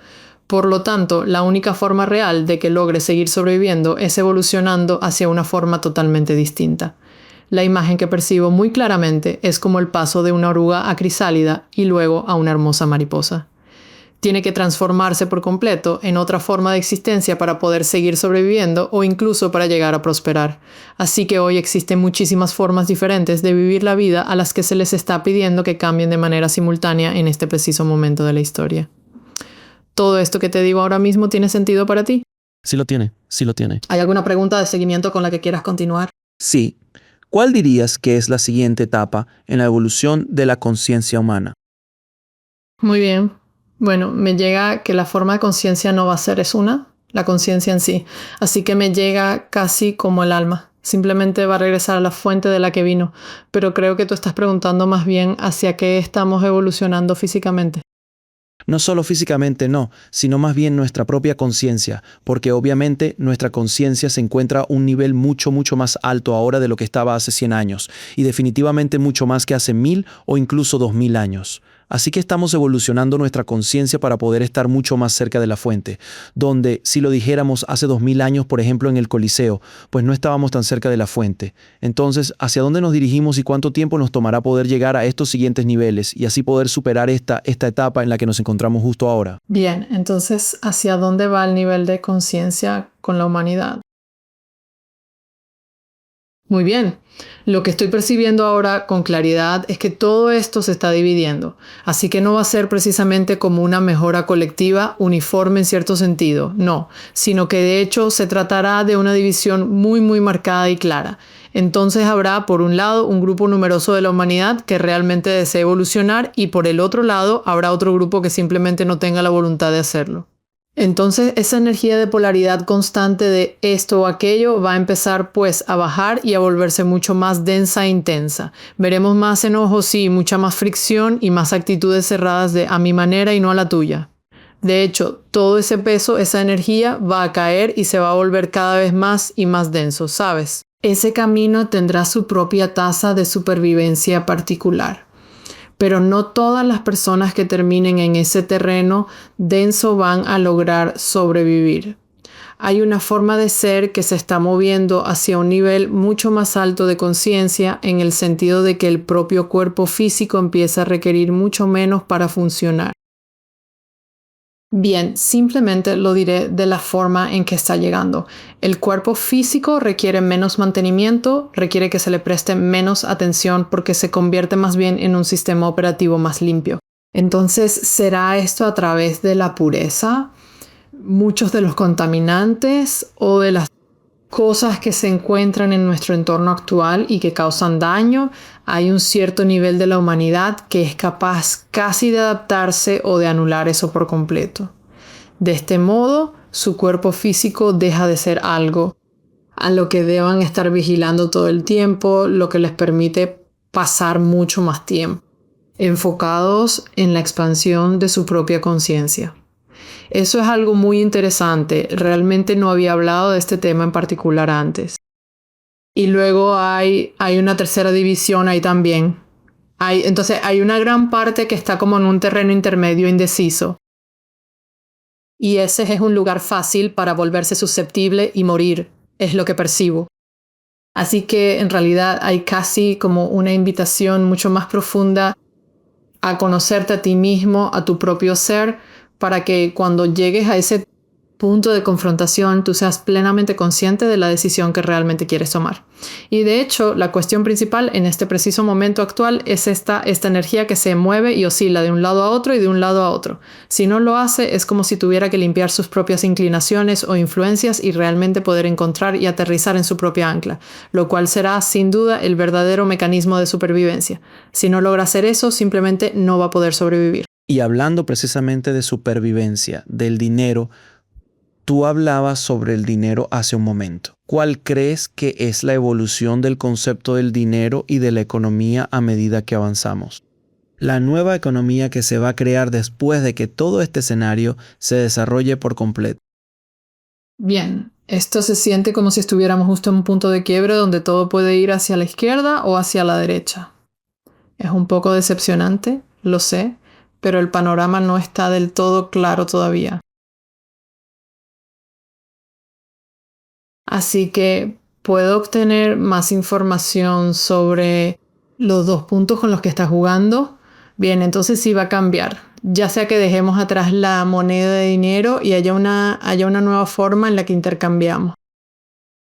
[SPEAKER 2] Por lo tanto, la única forma real de que logre seguir sobreviviendo es evolucionando hacia una forma totalmente distinta. La imagen que percibo muy claramente es como el paso de una oruga a crisálida y luego a una hermosa mariposa. Tiene que transformarse por completo en otra forma de existencia para poder seguir sobreviviendo o incluso para llegar a prosperar. Así que hoy existen muchísimas formas diferentes de vivir la vida a las que se les está pidiendo que cambien de manera simultánea en este preciso momento de la historia. ¿Todo esto que te digo ahora mismo tiene sentido para ti?
[SPEAKER 1] Sí lo tiene.
[SPEAKER 2] ¿Hay alguna pregunta de seguimiento con la que quieras continuar?
[SPEAKER 1] Sí. ¿Cuál dirías que es la siguiente etapa en la evolución de la conciencia humana?
[SPEAKER 2] Muy bien. Bueno, me llega que la forma de conciencia no va a ser la conciencia en sí. Así que me llega casi como el alma. Simplemente va a regresar a la fuente de la que vino. Pero creo que tú estás preguntando más bien hacia qué estamos evolucionando físicamente.
[SPEAKER 1] No solo físicamente no, sino más bien nuestra propia conciencia, porque obviamente nuestra conciencia se encuentra a un nivel mucho más alto ahora de lo que estaba hace 100 años, y definitivamente mucho más que hace 1000 o incluso 2000 años. Así que estamos evolucionando nuestra conciencia para poder estar mucho más cerca de la fuente, donde si lo dijéramos hace 2000 años, por ejemplo en el Coliseo, pues no estábamos tan cerca de la fuente. Entonces, ¿hacia dónde nos dirigimos y cuánto tiempo nos tomará poder llegar a estos siguientes niveles y así poder superar esta etapa en la que nos encontramos justo ahora?
[SPEAKER 2] Bien, entonces, ¿hacia dónde va el nivel de conciencia con la humanidad? Muy bien. Lo que estoy percibiendo ahora con claridad es que todo esto se está dividiendo, así que no va a ser precisamente como una mejora colectiva uniforme en cierto sentido, no, sino que de hecho se tratará de una división muy marcada y clara. Entonces habrá por un lado un grupo numeroso de la humanidad que realmente desee evolucionar y por el otro lado habrá otro grupo que simplemente no tenga la voluntad de hacerlo. Entonces esa energía de polaridad constante de esto o aquello va a empezar pues a bajar y a volverse mucho más densa e intensa. Veremos más enojos, sí, mucha más fricción y más actitudes cerradas de a mi manera y no a la tuya. De hecho, todo ese peso, esa energía va a caer y se va a volver cada vez más y más denso, ¿sabes? Ese camino tendrá su propia tasa de supervivencia particular. Pero no todas las personas que terminen en ese terreno denso van a lograr sobrevivir. Hay una forma de ser que se está moviendo hacia un nivel mucho más alto de conciencia en el sentido de que el propio cuerpo físico empieza a requerir mucho menos para funcionar. Bien, simplemente lo diré de la forma en que está llegando. El cuerpo físico requiere menos mantenimiento, requiere que se le preste menos atención porque se convierte más bien en un sistema operativo más limpio. Entonces, ¿será esto a través de la pureza? Muchos de los contaminantes o de las cosas que se encuentran en nuestro entorno actual y que causan daño, hay un cierto nivel de la humanidad que es capaz casi de adaptarse o de anular eso por completo. De este modo, su cuerpo físico deja de ser algo a lo que deban estar vigilando todo el tiempo, lo que les permite pasar mucho más tiempo, enfocados en la expansión de su propia conciencia. Eso es algo muy interesante. Realmente no había hablado de este tema en particular antes. Y luego hay una tercera división ahí también. Entonces hay una gran parte que está como en un terreno intermedio indeciso. Y ese es un lugar fácil para volverse susceptible y morir, es lo que percibo. Así que en realidad hay casi como una invitación mucho más profunda a conocerte a ti mismo, a tu propio ser, para que cuando llegues a ese punto de confrontación tú seas plenamente consciente de la decisión que realmente quieres tomar. Y de hecho, la cuestión principal en este preciso momento actual es esta energía que se mueve y oscila de un lado a otro y de un lado a otro. Si no lo hace, es como si tuviera que limpiar sus propias inclinaciones o influencias y realmente poder encontrar y aterrizar en su propia ancla, lo cual será sin duda el verdadero mecanismo de supervivencia. Si no logra hacer eso, simplemente no va a poder sobrevivir.
[SPEAKER 1] Y hablando precisamente de supervivencia, del dinero, tú hablabas sobre el dinero hace un momento. ¿Cuál crees que es la evolución del concepto del dinero y de la economía a medida que avanzamos? La nueva economía que se va a crear después de que todo este escenario se desarrolle por completo.
[SPEAKER 2] Bien, esto se siente como si estuviéramos justo en un punto de quiebre donde todo puede ir hacia la izquierda o hacia la derecha. Es un poco decepcionante, lo sé, pero el panorama no está del todo claro todavía. Así que puedo obtener más información sobre los dos puntos con los que estás jugando. Bien, entonces sí va a cambiar. Ya sea que dejemos atrás la moneda de dinero y haya una nueva forma en la que intercambiamos.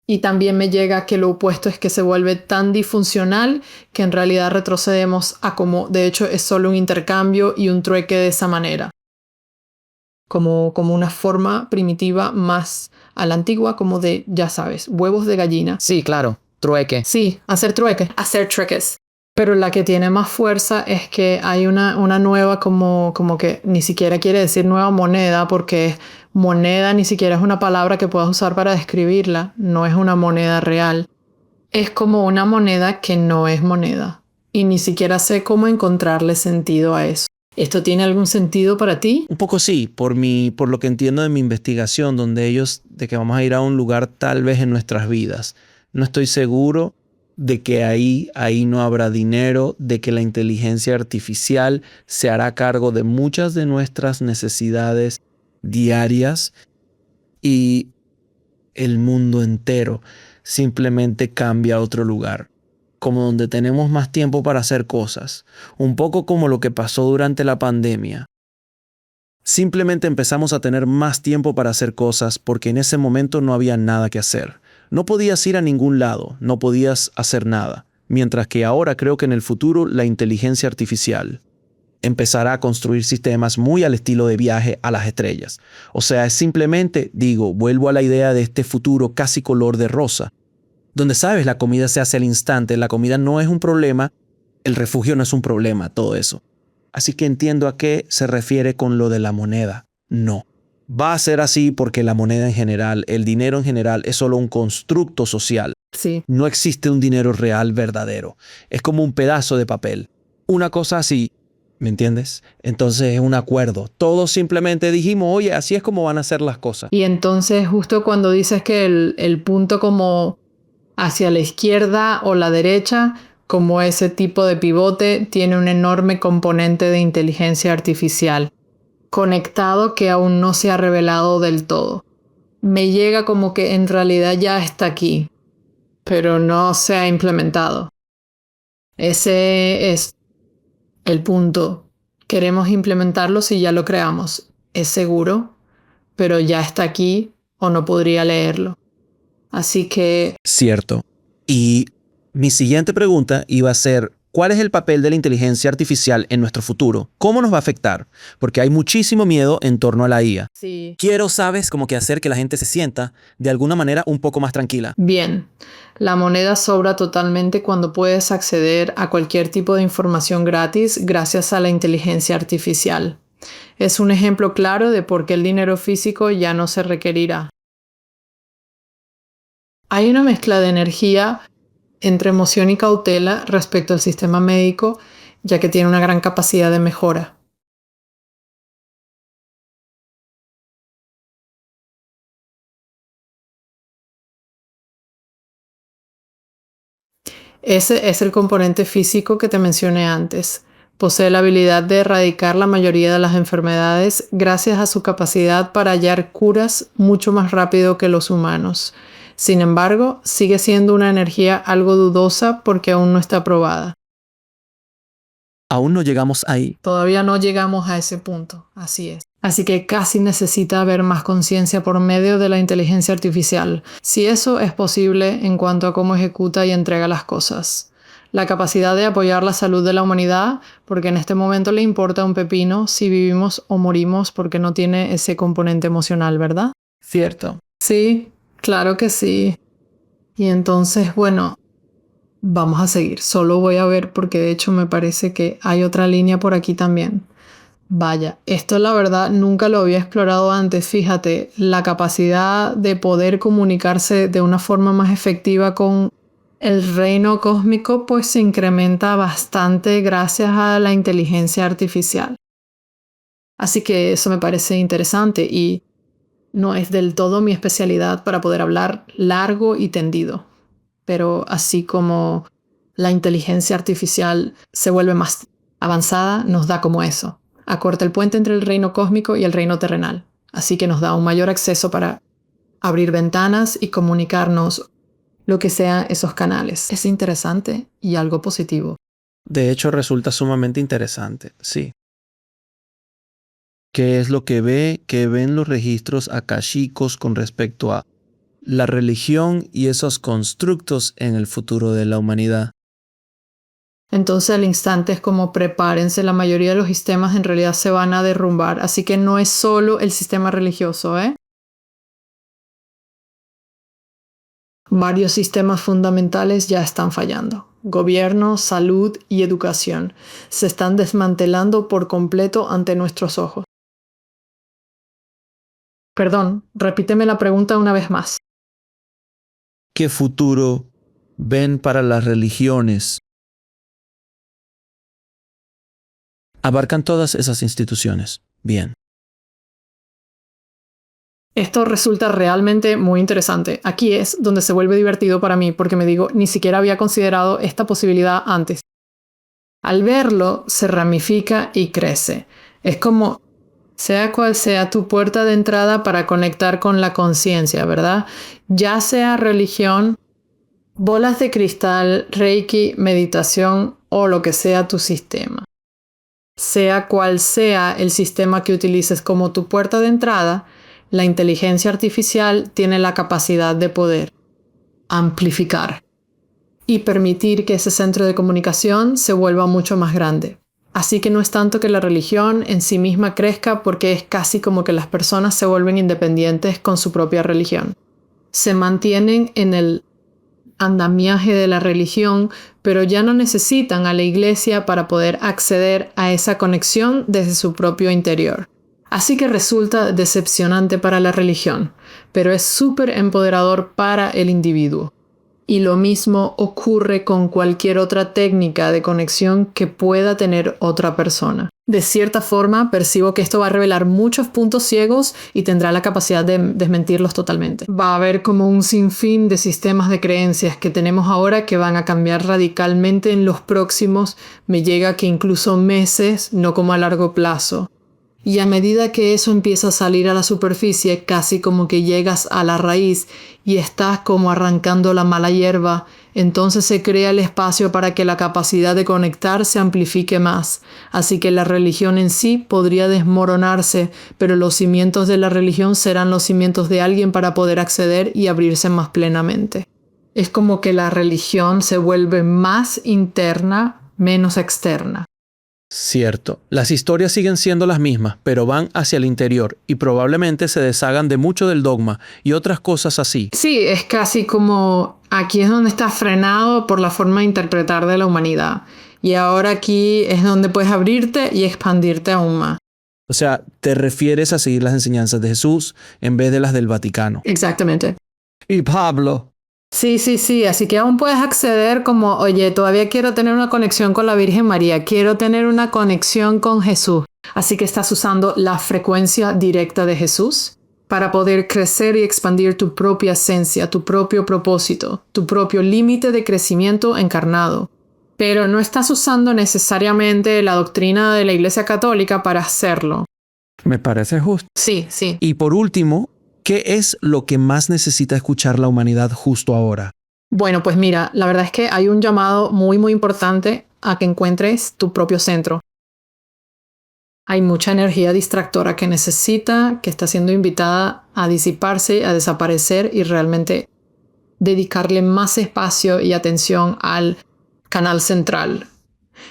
[SPEAKER 2] Y también me llega que lo opuesto es que se vuelve tan disfuncional que en realidad retrocedemos a como de hecho es solo un intercambio y un trueque de esa manera. Como una forma primitiva más a la antigua, como de, ya sabes, huevos de gallina.
[SPEAKER 4] Sí, claro, trueque.
[SPEAKER 2] Sí, hacer trueques. Hacer trueques. Pero la que tiene más fuerza es que hay una nueva como que ni siquiera quiere decir nueva moneda porque moneda ni siquiera es una palabra que puedas usar para describirla. No es una moneda real. Es como una moneda que no es moneda. Y ni siquiera sé cómo encontrarle sentido a eso. ¿Esto tiene algún sentido para ti?
[SPEAKER 1] Un poco sí, por lo que entiendo de mi investigación, de que vamos a ir a un lugar tal vez en nuestras vidas. No estoy seguro de que ahí no habrá dinero, de que la inteligencia artificial se hará cargo de muchas de nuestras necesidades diarias y el mundo entero simplemente cambia a otro lugar, como donde tenemos más tiempo para hacer cosas, un poco como lo que pasó durante la pandemia. Simplemente empezamos a tener más tiempo para hacer cosas porque en ese momento no había nada que hacer. No podías ir a ningún lado, no podías hacer nada. Mientras que ahora creo que en el futuro la inteligencia artificial empezará a construir sistemas muy al estilo de viaje a las estrellas. O sea, es simplemente, vuelvo a la idea de este futuro casi color de rosa, donde sabes, la comida se hace al instante, la comida no es un problema, el refugio no es un problema, todo eso. Así que entiendo a qué se refiere con lo de la moneda. No. Va a ser así porque la moneda en general, el dinero en general, es solo un constructo social.
[SPEAKER 2] Sí.
[SPEAKER 1] No existe un dinero real verdadero. Es como un pedazo de papel. Una cosa así, ¿me entiendes? Entonces es un acuerdo. Todos simplemente dijimos, oye, así es como van a ser las cosas.
[SPEAKER 2] Y entonces justo cuando dices que el punto como hacia la izquierda o la derecha, como ese tipo de pivote, tiene un enorme componente de inteligencia artificial conectado que aún no se ha revelado del todo. Me llega como que en realidad ya está aquí, pero no se ha implementado. Ese es el punto. Queremos implementarlo si ya lo creamos. Es seguro, pero ya está aquí o no podría leerlo. Así que
[SPEAKER 1] Cierto. Y mi siguiente pregunta iba a ser, ¿cuál es el papel de la inteligencia artificial en nuestro futuro? ¿Cómo nos va a afectar? Porque hay muchísimo miedo en torno a la IA.
[SPEAKER 2] sí.
[SPEAKER 1] Quiero, sabes, como que hacer que la gente se sienta de alguna manera un poco más tranquila.
[SPEAKER 2] Bien, la moneda sobra totalmente cuando puedes acceder a cualquier tipo de información gratis gracias a la inteligencia artificial. Es un ejemplo claro de por qué el dinero físico ya no se requerirá. Hay una mezcla de energía entre emoción y cautela respecto al sistema médico, ya que tiene una gran capacidad de mejora. Ese es el componente físico que te mencioné antes. Posee la habilidad de erradicar la mayoría de las enfermedades gracias a su capacidad para hallar curas mucho más rápido que los humanos. Sin embargo, sigue siendo una energía algo dudosa porque aún no está probada.
[SPEAKER 1] Aún no llegamos ahí.
[SPEAKER 2] Todavía no llegamos a ese punto, así es. Así que casi necesita haber más conciencia por medio de la inteligencia artificial, si eso es posible en cuanto a cómo ejecuta y entrega las cosas. La capacidad de apoyar la salud de la humanidad, porque en este momento le importa un pepino si vivimos o morimos porque no tiene ese componente emocional, ¿verdad?
[SPEAKER 1] Cierto.
[SPEAKER 2] Sí, claro que sí. Y entonces, bueno, vamos a seguir. Solo voy a ver porque de hecho me parece que hay otra línea por aquí también. Vaya, esto la verdad nunca lo había explorado antes. Fíjate, la capacidad de poder comunicarse de una forma más efectiva con el reino cósmico pues se incrementa bastante gracias a la inteligencia artificial. Así que eso me parece interesante y no es del todo mi especialidad para poder hablar largo y tendido. Pero así como la inteligencia artificial se vuelve más avanzada, nos da como eso. Acorta el puente entre el reino cósmico y el reino terrenal. Así que nos da un mayor acceso para abrir ventanas y comunicarnos lo que sean esos canales. Es interesante y algo positivo.
[SPEAKER 1] De hecho, resulta sumamente interesante, sí. ¿Qué es lo que ven los registros akáshicos con respecto a la religión y esos constructos en el futuro de la humanidad?
[SPEAKER 2] Entonces al instante es como prepárense, la mayoría de los sistemas en realidad se van a derrumbar, así que no es solo el sistema religioso, ¿eh? Varios sistemas fundamentales ya están fallando. Gobierno, salud y educación se están desmantelando por completo ante nuestros ojos. Perdón, repíteme la pregunta una vez más.
[SPEAKER 1] ¿Qué futuro ven para las religiones Abarcan todas esas instituciones. Bien.
[SPEAKER 2] Esto resulta realmente muy interesante. Aquí es donde se vuelve divertido para mí porque me digo, ni siquiera había considerado esta posibilidad antes. Al verlo, se ramifica y crece. Es como, sea cual sea tu puerta de entrada para conectar con la conciencia, ¿verdad? Ya sea religión, bolas de cristal, reiki, meditación o lo que sea tu sistema. Sea cual sea el sistema que utilices como tu puerta de entrada, la inteligencia artificial tiene la capacidad de poder amplificar y permitir que ese centro de comunicación se vuelva mucho más grande. Así que no es tanto que la religión en sí misma crezca porque es casi como que las personas se vuelven independientes con su propia religión. Se mantienen en el andamiaje de la religión, pero ya no necesitan a la iglesia para poder acceder a esa conexión desde su propio interior. Así que resulta decepcionante para la religión, pero es súper empoderador para el individuo. Y lo mismo ocurre con cualquier otra técnica de conexión que pueda tener otra persona. De cierta forma, percibo que esto va a revelar muchos puntos ciegos y tendrá la capacidad de desmentirlos totalmente. Va a haber como un sinfín de sistemas de creencias que tenemos ahora que van a cambiar radicalmente en los próximos, me llega que incluso meses, no como a largo plazo. Y a medida que eso empieza a salir a la superficie, casi como que llegas a la raíz y estás como arrancando la mala hierba, entonces se crea el espacio para que la capacidad de conectar se amplifique más. Así que la religión en sí podría desmoronarse, pero los cimientos de la religión serán los cimientos de alguien para poder acceder y abrirse más plenamente. Es como que la religión se vuelve más interna, menos externa.
[SPEAKER 1] Cierto. Las historias siguen siendo las mismas, pero van hacia el interior y probablemente se deshagan de mucho del dogma y otras cosas así.
[SPEAKER 2] Sí, es casi como aquí es donde estás frenado por la forma de interpretar de la humanidad. Y ahora aquí es donde puedes abrirte y expandirte aún más.
[SPEAKER 1] O sea, te refieres a seguir las enseñanzas de Jesús en vez de las del Vaticano.
[SPEAKER 2] Exactamente.
[SPEAKER 1] Y Pablo.
[SPEAKER 2] Sí. Así que aún puedes acceder como, oye, todavía quiero tener una conexión con la Virgen María, quiero tener una conexión con Jesús. Así que estás usando la frecuencia directa de Jesús para poder crecer y expandir tu propia esencia, tu propio propósito, tu propio límite de crecimiento encarnado. Pero no estás usando necesariamente la doctrina de la Iglesia Católica para hacerlo.
[SPEAKER 1] Me parece justo.
[SPEAKER 2] Sí.
[SPEAKER 1] Y por último, ¿qué es lo que más necesita escuchar la humanidad justo ahora?
[SPEAKER 2] Bueno, pues mira, la verdad es que hay un llamado muy importante a que encuentres tu propio centro. Hay mucha energía distractora que está siendo invitada a disiparse, a desaparecer y realmente dedicarle más espacio y atención al canal central.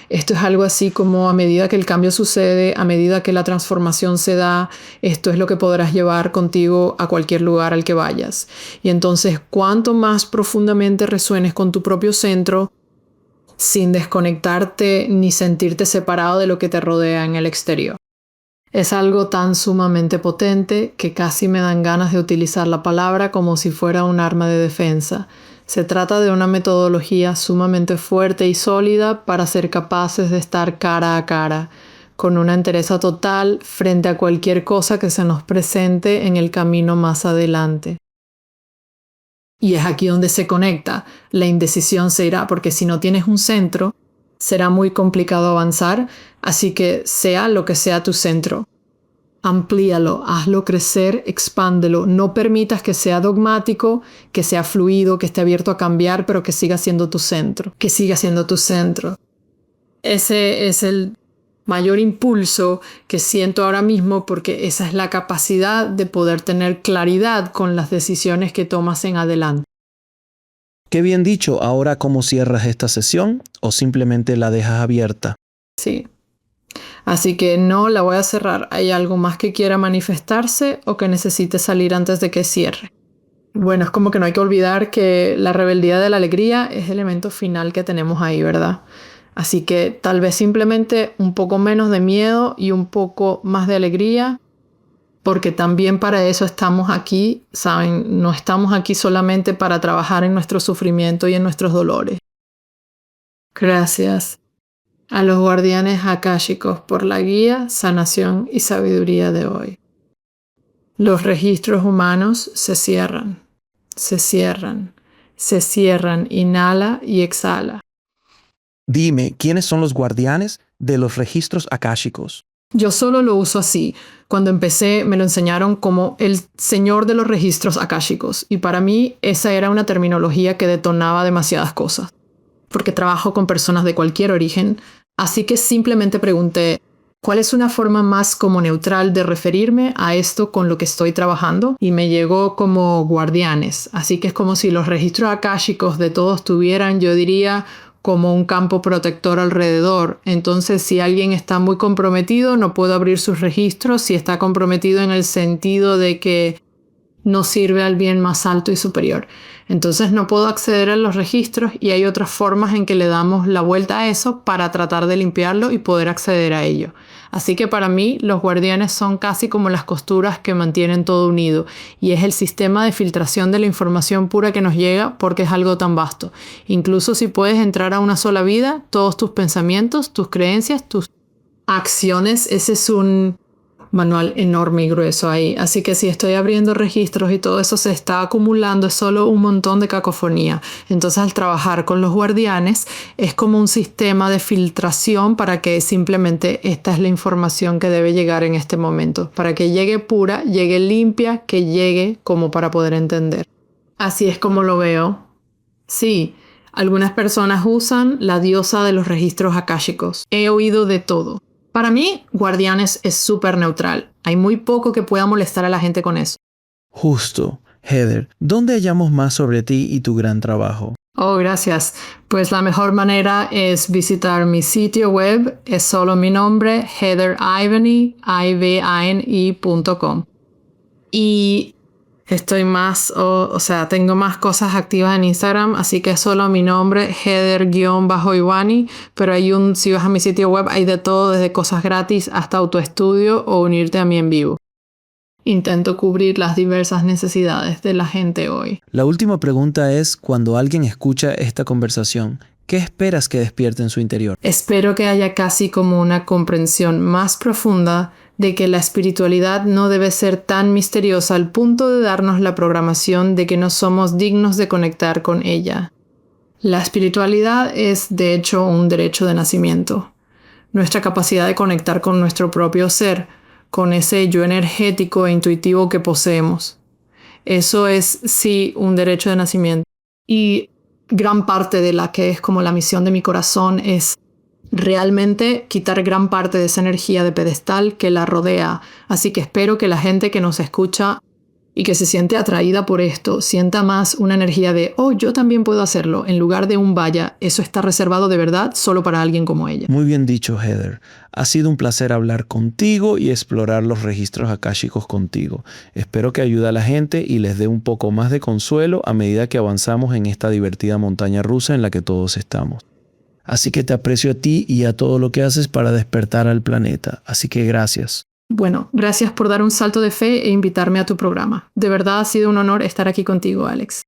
[SPEAKER 2] Esto es algo así como a medida que el cambio sucede, a medida que la transformación se da, esto es lo que podrás llevar contigo a cualquier lugar al que vayas. Y entonces, cuanto más profundamente resuenes con tu propio centro, sin desconectarte ni sentirte separado de lo que te rodea en el exterior. Es algo tan sumamente potente que casi me dan ganas de utilizar la palabra como si fuera un arma de defensa. Se trata de una metodología sumamente fuerte y sólida para ser capaces de estar cara a cara, con una entereza total frente a cualquier cosa que se nos presente en el camino más adelante. Y es aquí donde se conecta. La indecisión se irá, porque si no tienes un centro, será muy complicado avanzar, así que sea lo que sea tu centro. Amplíalo, hazlo crecer, expándelo. No permitas que sea dogmático, que sea fluido, que esté abierto a cambiar, pero que siga siendo tu centro. Que siga siendo tu centro. Ese es el mayor impulso que siento ahora mismo porque esa es la capacidad de poder tener claridad con las decisiones que tomas en adelante.
[SPEAKER 1] Qué bien dicho. Ahora, ¿cómo cierras esta sesión o simplemente la dejas abierta?
[SPEAKER 2] Sí. Así que no la voy a cerrar. ¿Hay algo más que quiera manifestarse o que necesite salir antes de que cierre? Bueno, es como que no hay que olvidar que la rebeldía de la alegría es el elemento final que tenemos ahí, ¿verdad? Así que tal vez simplemente un poco menos de miedo y un poco más de alegría, porque también para eso estamos aquí, ¿saben? No estamos aquí solamente para trabajar en nuestro sufrimiento y en nuestros dolores. Gracias. A los guardianes akáshicos por la guía, sanación y sabiduría de hoy. Los registros humanos se cierran, se cierran, se cierran, inhala y exhala.
[SPEAKER 1] Dime, ¿quiénes son los guardianes de los registros akáshicos?
[SPEAKER 2] Yo solo lo uso así. Cuando empecé me lo enseñaron como el señor de los registros akáshicos y para mí esa era una terminología que detonaba demasiadas cosas, porque trabajo con personas de cualquier origen, así que simplemente pregunté, ¿cuál es una forma más como neutral de referirme a esto con lo que estoy trabajando? Y me llegó como guardianes, así que es como si los registros akáshicos de todos tuvieran, yo diría, como un campo protector alrededor. Entonces, si alguien está muy comprometido, no puedo abrir sus registros. Si está comprometido en el sentido de que no sirve al bien más alto y superior, entonces no puedo acceder a los registros y hay otras formas en que le damos la vuelta a eso para tratar de limpiarlo y poder acceder a ello. Así que para mí los guardianes son casi como las costuras que mantienen todo unido y es el sistema de filtración de la información pura que nos llega porque es algo tan vasto. Incluso si puedes entrar a una sola vida, todos tus pensamientos, tus creencias, tus acciones, ese es un manual enorme y grueso ahí. Así que si estoy abriendo registros y todo eso se está acumulando, es solo un montón de cacofonía. Entonces al trabajar con los guardianes es como un sistema de filtración para que simplemente esta es la información que debe llegar en este momento. Para que llegue pura, llegue limpia, que llegue como para poder entender. Así es como lo veo. Sí, algunas personas usan la diosa de los registros akáshicos. He oído de todo. Para mí, guardianes es súper neutral. Hay muy poco que pueda molestar a la gente con eso.
[SPEAKER 1] Justo. Heather, ¿dónde hallamos más sobre ti y tu gran trabajo?
[SPEAKER 2] Oh, gracias. Pues la mejor manera es visitar mi sitio web. Es solo mi nombre, heatherivany.com. Y estoy más, tengo más cosas activas en Instagram, así que es solo mi nombre, Heather_Ivany, pero si vas a mi sitio web hay de todo, desde cosas gratis hasta autoestudio o unirte a mí en vivo. Intento cubrir las diversas necesidades de la gente hoy.
[SPEAKER 1] La última pregunta es, cuando alguien escucha esta conversación, ¿qué esperas que despierte en su interior?
[SPEAKER 2] Espero que haya casi como una comprensión más profunda de que la espiritualidad no debe ser tan misteriosa al punto de darnos la programación de que no somos dignos de conectar con ella. La espiritualidad es, de hecho, un derecho de nacimiento. Nuestra capacidad de conectar con nuestro propio ser, con ese yo energético e intuitivo que poseemos. Eso es, sí, un derecho de nacimiento. Y gran parte de la que es como la misión de mi corazón es realmente quitar gran parte de esa energía de pedestal que la rodea. Así que espero que la gente que nos escucha y que se siente atraída por esto sienta más una energía de oh, yo también puedo hacerlo, en lugar de un vaya, eso está reservado de verdad solo para alguien como ella.
[SPEAKER 1] Muy bien dicho, Heather. Ha sido un placer hablar contigo y explorar los registros akáshicos contigo. Espero que ayude a la gente y les dé un poco más de consuelo a medida que avanzamos en esta divertida montaña rusa en la que todos estamos. Así que te aprecio a ti y a todo lo que haces para despertar al planeta. Así que gracias.
[SPEAKER 2] Bueno, gracias por dar un salto de fe e invitarme a tu programa. De verdad ha sido un honor estar aquí contigo, Alex.